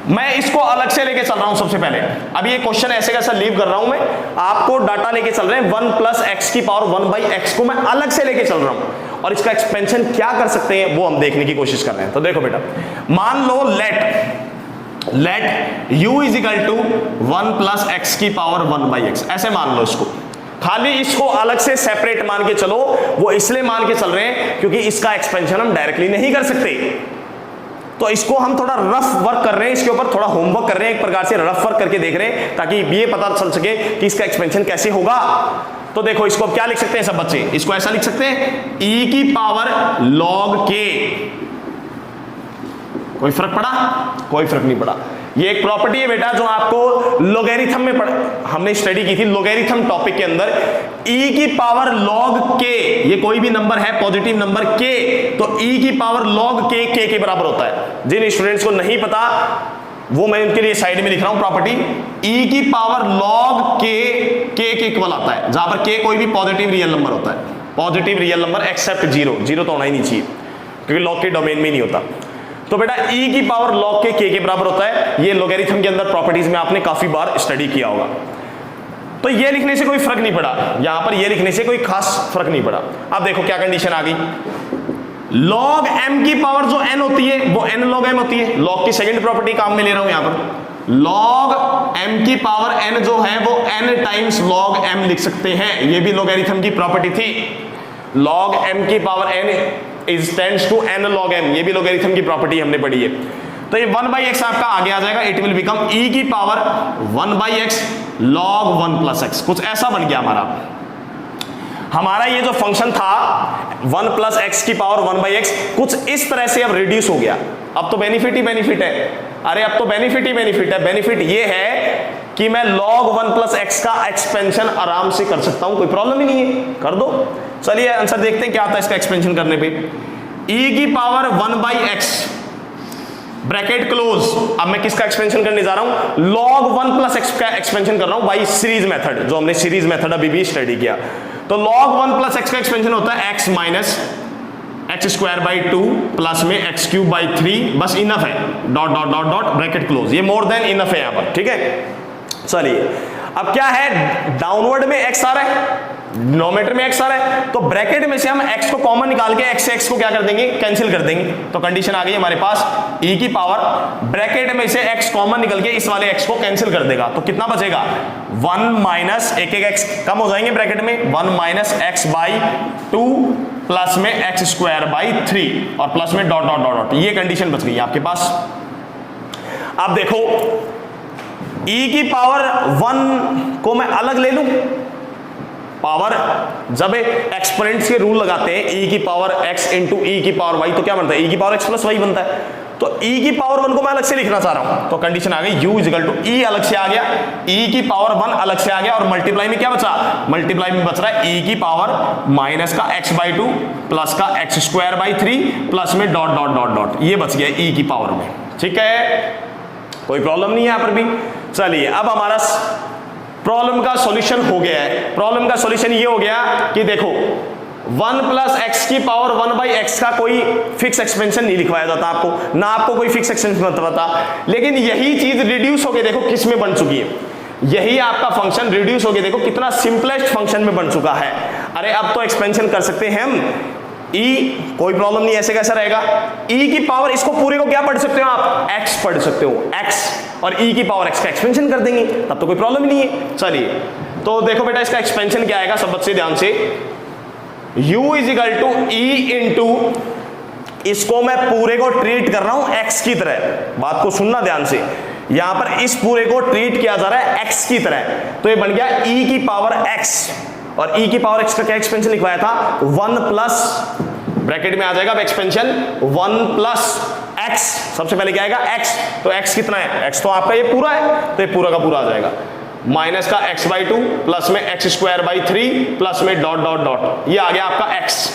मैं इसको अलग से लेके चल रहा हूं सबसे पहले। अब ये क्वेश्चन ऐसे कैसा लीव कर रहा हूं, मैं आपको डाटा लेके चल रहे हैं 1 प्लस एक्स की पावर 1/x को मैं अलग से लेके चल रहा हूं, और इसका एक्सपेंशन क्या कर सकते हैं वो हम देखने की कोशिश कर रहे हैं। तो देखो बेटा, मान लो let u is equal to 1 plus x की पावर 1/x, ऐसे मान लो इसको। खाली इसको अलग से सेपरेट मान के चलो, वो इसलिए मान के चल रहे हैं क्योंकि इसका एक्सपेंशन हम डायरेक्टली नहीं कर सकते। तो इसको हम थोड़ा रफ वर्क कर रहे हैं, इसके ऊपर थोड़ा होमवर्क कर रहे हैं, एक प्रकार से रफ वर्क करके देख रहे हैं, ताकि ये पता चल सके कि इसका एक्सपेंशन कैसे होगा। तो देखो, इसको क्या लिख सकते हैं सब बच्चे? इसको ऐसा लिख सकते हैं, e की पावर log k। कोई फर्क पड़ा? कोई फर्क नहीं पड़ा। ये एक प्रॉपर्टी है बेटा जो आपको लोगैरिथम में हमने स्टडी की थी, लोगैरिथम टॉपिक के अंदर। e की पावर log k, ये कोई भी नंबर है पॉजिटिव नंबर k, तो e की पावर log k के बराबर होता है। जिन स्टूडेंट्स को नहीं पता वो मैं उनके लिए साइड में लिख रहा हूं प्रॉपर्टी। e की पावर log k के इक्वल आता है, जहां पर k कोई भी पॉजिटिव रियल नंबर होता है, positive real number except zero. Zero तो होना ही नहीं चाहिए क्योंकि log के डोमेन में नहीं होता। तो बेटा e की पावर log k के बराबर होता है। ये लोगैरिथम के अंदर प्रॉपर्टीज में आपने काफी बार स्टडी किया होगा। तो ये लिखने से कोई फर्क नहीं पड़ा, यहां पर ये लिखने से कोई खास फर्क नहीं पड़ा। अब देखो क्या कंडीशन आ गई, log m की पावर जो n होती है वो n log m होती है। log की सेकंड प्रॉपर्टी काम में ले रहा हूं यहां पर। log m की पावर n जो है वो n टाइम्स log m लिख सकते हैं, ये भी लोगैरिथम की प्रॉपर्टी थी। log m की power n is tends to n log m, ये भी लोगैरिथम की प्रॉपर्टी हमने पढ़ी है। तो ये 1/x आपका आगे आ जाएगा, इट विल बिकम e की power 1/x log 1 plus x, कुछ ऐसा बन गया हमारा ये जो फंक्शन था 1 प्लस एक्स की पावर 1/x, कुछ इस तरह से अब रिड्यूस हो गया। अब तो बेनिफिट ही बेनिफिट है, अरे अब तो बेनिफिट ही बेनिफिट है। बेनिफिट ये है कि मैं log 1 प्लस एक्स का एक्सपेंशन आराम से कर सकता हूं, कोई प्रॉब्लम ही नहीं है, कर दो। चलिए आंसर देखते हैं क्या आता है इसका एक्सपेंशन करने पे। e की पावर 1/x ब्रैकेट क्लोज। अब मैं किसका एक्सपेंशन करने जा रहा हूं? log 1 प्लस एक्स का एक्सपेंशन कर रहा हूं बाई सीरीज मेथड, जो हमने सीरीज मेथड अभी भी स्टडी किया। तो log 1 प्लस एक्स का एक्सपेंशन होता है x माइनस x²/2 प्लस में x³/3, बस इनफ है, dot dot dot dot bracket close, ये मोर देन इनफ है यहां पर, ठीक है। चलिए अब क्या है, डाउनवर्ड में x आ रहा है, डिनोमिनेटर में x आ रहा है, तो ब्रैकेट में से हम x को कॉमन निकाल के x से x को क्या कर देंगे, कैंसिल कर देंगे। तो कंडीशन आ गई हमारे पास, e की पावर ब्रैकेट में से x कॉमन निकल के इस वाले x को कैंसिल कर देगा, तो कितना बचेगा 1 माइनस एक x कम हो जाएंगे ब्रैकेट में, 1 माइनस x/2 प्लस में x²/3 और प्लस में डॉट डॉट डॉट डॉट, ये कंडीशन बच गई आपके पास। अब देखो e की पावर 1 को मैं अलग ले लूं, पावर जब एक्सपोनेंट्स के रूल लगाते हैं e की पावर x इंटू e की पावर y, तो क्या बनता है e की पावर x प्लस y बनता है। तो e की पावर 1 को मैं अलग से लिखना चाह रहा हूं, तो कंडीशन आ गई u is equal to e अलग से आ गया, e की पावर 1 अलग से आ गया, और मल्टीप्लाई में क्या बचा, मल्टीप्लाई में बच रहा है e की पावर माइनस का x/2 प्लस का x²/3 प्लस में डॉट डॉट डॉट डॉट, ये बच गया e की पावर में, ठीक है, कोई प्रॉब्लम नहीं है यहां पर भी। चलिए अब हमारा प्रॉब्लम का सॉल्यूशन हो गया है। प्रॉब्लम का सॉल्यूशन ये हो गया कि देखो 1 प्लस एक्स की पावर 1/x का कोई फिक्स एक्सपेंशन नहीं लिखवाया जाता आपको, ना आपको कोई फिक्स एक्सपेंशन बताता, लेकिन यही चीज रिड्यूस होके देखो किस में बन चुकी है, यही आपका फंक्शन रिड्यूस होके देखो कितना सिंपलेस्ट फंक्शन में बन चुका है। अरे अब तो एक्सपेंशन कर सकते हैं हम, e कोई प्रॉब्लम नहीं, ऐसे कैसा रहेगा, e की पावर, इसको पूरे को क्या पढ़ सकते हो आप, x पढ़ सकते हो, x, और e की पावर x का एक्सपेंशन कर देंगे, तब तो कोई प्रॉब्लम ही नहीं है। चलिए तो देखो बेटा इसका एक्सपेंशन क्या आएगा, सब बच्चे ध्यान से, u is equal to e into, इसको मैं पूरे को ट्रीट कर रहा हूं x की तरह, बात को सुनना ध्यान से, यहां पर इस पूरे को ट्रीट किया जा रहा है x की तरह, तो ये बन गया e की पावर x, और e की पावर x का क्या एक्सपेंशन लिखवाया था, 1 प्लस, ब्रैकेट में आ जाएगा अब एक्सपेंशन 1 प्लस x, सबसे पहले क्या आएगा x, तो x कितना है, x तो आपका ये पूरा है, तो ये पूरा का पूरा आ जाएगा, माइनस का x/2 प्लस में x²/3 प्लस में डॉट डॉट डॉट, ये आ गया आपका x।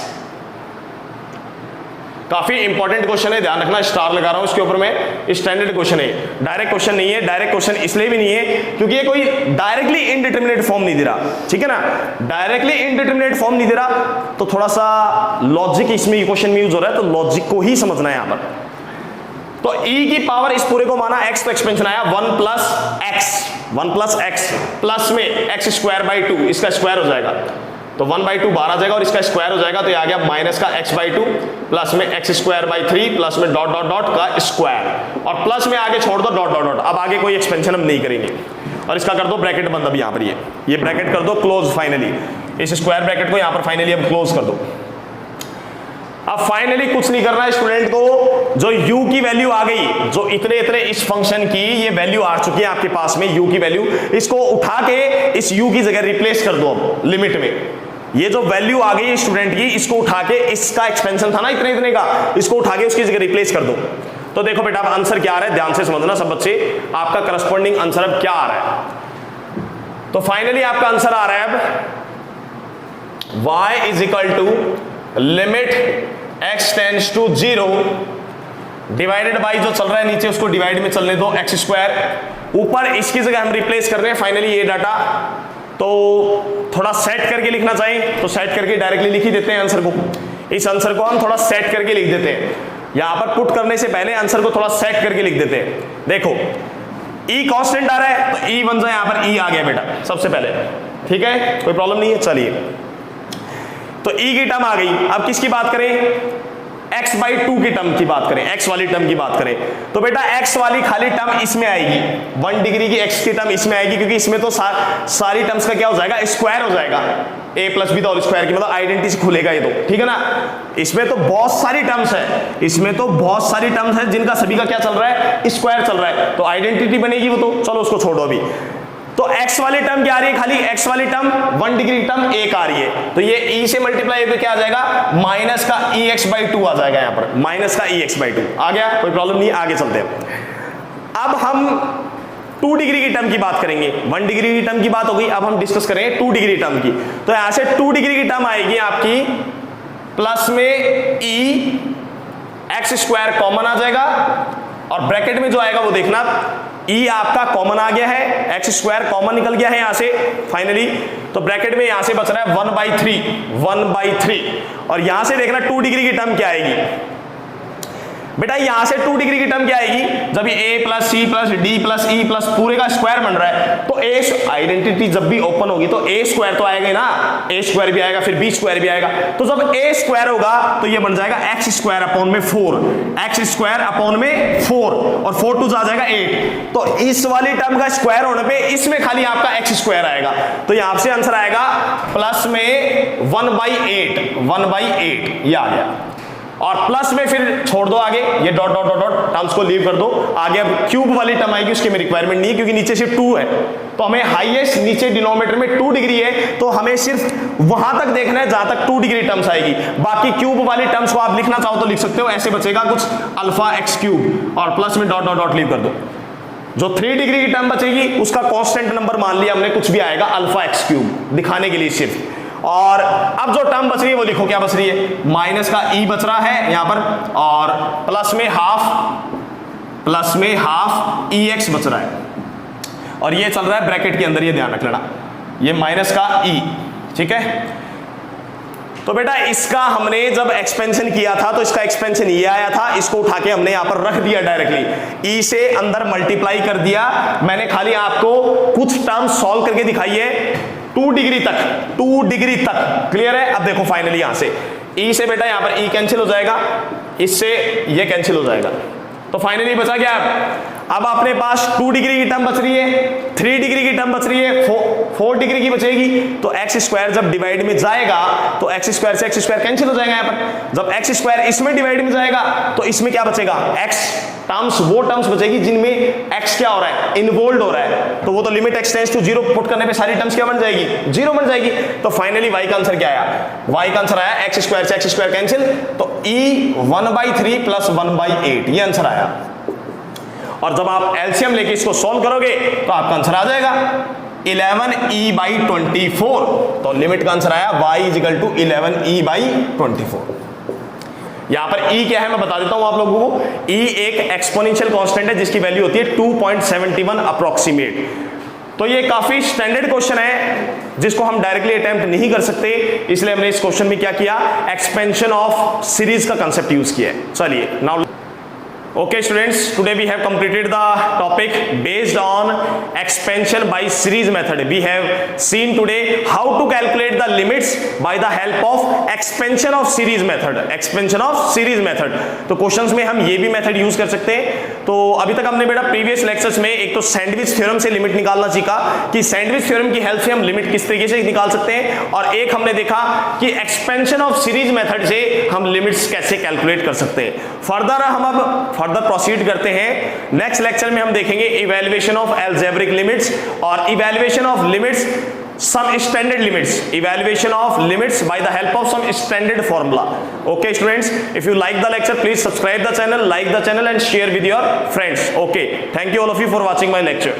काफी इंपॉर्टेंट क्वेश्चन है, ध्यान रखना, स्टार लगा रहा हूं इसके ऊपर मैं, स्टैंडर्ड क्वेश्चन है, डायरेक्ट क्वेश्चन नहीं है। डायरेक्ट क्वेश्चन इसलिए भी नहीं है क्योंकि ये कोई डायरेक्टली इनडिटरमिनेट फॉर्म नहीं दे रहा, ठीक है ना, डायरेक्टली इनडिटरमिनेट फॉर्म नहीं दे रहा, तो थोड़ा सा लॉजिक इसमें क्वेश्चन में यूज हो रहा है, तो लॉजिक को ही समझना है यहां पर। तो e की पावर इस पूरे को माना x, तो एक्सपेंशन आया 1 प्लस x प्लस में x स्क्वायर बाई 2, इसका स्क्वायर हो जाएगा, तो 1/2 बाहर आ जाएगा और इसका स्क्वायर हो जाएगा, तो ये आ गया माइनस का x/2 प्लस में x स्क्वायर बाई 3 प्लस में डॉट डॉट डॉट का स्क्वायर, और प्लस में आगे छोड़ दो डॉट डॉट डॉट। अब आगे कोई एक्सपेंशन हम नहीं करेंगे, और इसका कर दो ब्रैकेट बंद। अब यहाँ पर ये ब्रैकेट कर दो क्लोज, फाइनली इस स्क्वायर ब्रैकेट को यहाँ पर फाइनली अब क्लोज कर दो। अब फाइनली कुछ नहीं करना है स्टूडेंट को, जो u की वैल्यू आ गई, जो इतने इतने इस फंक्शन की ये वैल्यू आ चुकी है आपके पास में, u की वैल्यू, इसको उठा के इस u की जगह रिप्लेस कर दो। अब लिमिट में ये जो वैल्यू आ गई स्टूडेंट की, इसको उठा के, इसका एक्सपेंशन था ना इतने इतने का, इसको उठा के उसकी जगह रिप्लेस कर दो। तो देखो बेटा अब आंसर क्या आ रहा है, ध्यान से समझना सब बच्चे, आपका करस्पॉन्डिंग आंसर अब क्या आ रहा है। तो फाइनली आपका आंसर आ रहा है अब y is equal to limit x tends to 0 divided by, जो चल रहा है नीचे उसको डिवाइड में चलने दो, x स्क्वायर, ऊपर इसकी जगह हम रिप्लेस कर रहे हैं फाइनली ये डाटा। तो थोड़ा सेट करके लिखना चाहिए, तो सेट करके डायरेक्टली लिख ही देते हैं आंसर को। इस आंसर को हम थोड़ा सेट करके लिख देते हैं, यहां पर पुट करने से पहले आंसर को थोड़ा सेट करके लिख देते हैं। देखो e कांस्टेंट आ रहा है, तो e बन जाए, यहां पर e आ गया बेटा सबसे पहले, ठीक है, कोई प्रॉब्लम नहीं है। चलिए तो e की टर्म आ गई, अब किसकी बात करें, x/2 की टर्म की बात करें, x वाली टर्म की बात करें, तो बेटा x वाली खाली टर्म इसमें आएगी, 1 डिग्री की x की टर्म इसमें आएगी, क्योंकि इसमें तो सारी टर्म्स का क्या हो जाएगा, स्क्वायर हो जाएगा, a plus B whole square की, मतलब आइडेंटिटी से खुलेगा ये, तो ठीक है ना। इसमें तो बहुत सारी टर्म्स है, इसमें तो बहुत सारी टर्म्स है जिनका सभी का क्या चल रहा है, स्क्वायर चल रहा है, तो आइडेंटिटी बनेगी वो, तो चलो उसको छोड़ो अभी। तो x वाली टर्म क्या आ रही है, खाली x वाली टर्म 1 डिग्री टर्म 1 आ रही है, तो ये e से मल्टीप्लाई होकर क्या आ जाएगा, माइनस का ex/2 आ जाएगा, यहां पर माइनस का ex/2 आ गया, कोई प्रॉब्लम नहीं, आगे चलते हैं। अब हम 2 डिग्री की टर्म की बात करेंगे, 1 डिग्री की टर्म की बात हो गई, अब हम डिस्कस करेंगे 2 डिग्री टर्म की। तो यहां से 2 डिग्री की टर्म आएगी आपकी प्लस में e, x स्क्वायर कॉमन आ जाएगा, और ब्रैकेट में जो आएगा वो देखना, e आपका कॉमन आ गया है, x स्क्वायर कॉमन निकल गया है यहां से फाइनली, तो ब्रैकेट में यहां से बच रहा है 1/3, और यहां से देखना 2 डिग्री की टर्म क्या आएगी बेटा, यहां से 2 डिग्री की टर्म क्या आएगी, जब ये a plus c plus d plus e plus पूरे का स्क्वायर बन रहा है, तो a आइडेंटिटी जब भी ओपन होगी तो a स्क्वायर तो आएगा ही ना, a स्क्वायर भी आएगा, फिर b स्क्वायर भी आएगा, तो जब a स्क्वायर होगा तो ये बन जाएगा x स्क्वायर अपॉन में 4, x स्क्वायर अपॉन में 4, और 4 टू आ जाएगा 8, तो इस वाली टर्म का स्क्वायर होने पे इसमें खाली आपका x स्क्वायर आएगा, तो यहां से आंसर आएगा प्लस में 1/8, ये आ गया, और प्लस में फिर छोड़ दो आगे, ये dot dot dot dot terms को लीव कर दो, आगे अब क्यूब वाली टर्म आएगी, उसकी में रिक्वायरमेंट नहीं है क्योंकि नीचे सिर्फ 2 है, तो हमें हाईएस्ट नीचे डिनोमिनेटर में 2 डिग्री है, तो हमें सिर्फ वहां तक देखना है जहां तक 2 डिग्री टर्म्स आएगी, बाकी क्यूब वाली टर्म्स को आप लिखना चाहो तो लिख सकते हो, ऐसे बचेगा कुछ अल्फा एक्स क्यूब, और प्लस में डॉट डॉट डॉट लीव कर दो, जो 3 डिग्री की टर्म बचेगी उसका कांस्टेंट नंबर मान लिया हमने, कुछ भी आएगा अल्फा एक्स क्यूब दिखाने के लिए सिर्फ। और अब जो टर्म बच रही है वो लिखो, क्या बच रही है, माइनस का e बच रहा है यहां पर, और प्लस में हाफ ex बच रहा है, और ये चल रहा है ब्रैकेट के अंदर, ये ध्यान रख लेना, ये माइनस का e, ठीक है। तो बेटा इसका हमने जब एक्सपेंशन किया था तो इसका एक्सपेंशन ये आया था, इसको उठा के हमने यहां पर रख दिया डायरेक्टली, e से अंदर मल्टीप्लाई कर दिया, मैंने खाली आपको कुछ टर्म सॉल्व करके दिखाई है 2 डिग्री तक, क्लियर है। अब देखो फाइनली यहां से e से बेटा यहां पर e कैंसिल हो जाएगा, इससे ये कैंसिल हो जाएगा, तो फाइनली बचा क्या, अब अपने पास 2 डिग्री की टर्म बच रही है, 3 डिग्री की टर्म बच रही है, 4 डिग्री की बचेगी, तो एक्स स्क्वायर जब डिवाइड में जाएगा तो एक्स स्क्वायर से एक्स स्क्वायर कैंसिल हो जाएगा यहां पर, जब एक्स स्क्वायर इसमें डिवाइड में जाएगा तो इसमें क्या बचेगा, एक्स टर्म्स, वो टर्म्स बचेगी जिनमें एक्स क्या हो रहा है, इन्वॉल्व हो रहा है, तो वो तो limit x tends to 0 put करने पे सारी टर्म्स क्या बन जाएगी, 0 बन जाएगी, तो फाइनली y का आंसर क्या आया, y का आंसर आया एक्स स्क्वायर से एक्स स्क्वायर कैंसिल, तो e 1/3 प्लस 1/8, ये आंसर आया। और जब आप एलसीएम लेके इसको सॉल्व करोगे तो आपका आंसर आ जाएगा 11e/24, तो लिमिट का आंसर आया y = 11e/24, यहां पर ई क्या है मैं बता देता हूं आप लोगों को। ई एक एक्सपोनेंशियल कांस्टेंट है जिसकी वैल्यू होती है 2.71 अप्रोक्सीमेट। तो ये काफी स्टैंडर्ड क्वेश्चन है जिसको हम डायरेक्टली अटेम्प्ट नहीं कर सकते, इसलिए हमने इस क्वेश्चन में क्या किया, एक्सपेंशन ऑफ सीरीज का कंसेप्ट यूज किया है। चलिए now okay students, today we have completed the topic based on expansion by series method. We have seen today how to calculate the limits by the help of expansion of series method. Expansion of series method, तो questions में हम ये भी method use कर सकते हैं। तो अभी तक हमने बेटा प्रीवियस लेक्चर्स में एक तो सैंडविच थ्योरम से लिमिट निकालना सीखा कि सैंडविच थ्योरम की हेल्प से हम लिमिट किस तरीके से निकाल सकते हैं, और एक हमने देखा कि एक्सपेंशन ऑफ सीरीज मेथड से हम लिमिट्स कैसे कैलकुलेट कर सकते हैं। फर्दर हम अब फर्दर प्रोसीड करते हैं। नेक्स्ट लेक्चर में हम देखेंगे इवैल्यूएशन ऑफ अलजेब्रिक लिमिट्स और evaluation of limits some standard limits, evaluation of limits by the help of some standard formula. Okay students, if you like the lecture, please subscribe the channel, like the channel and share with your friends. Okay, thank you all of you for watching my lecture.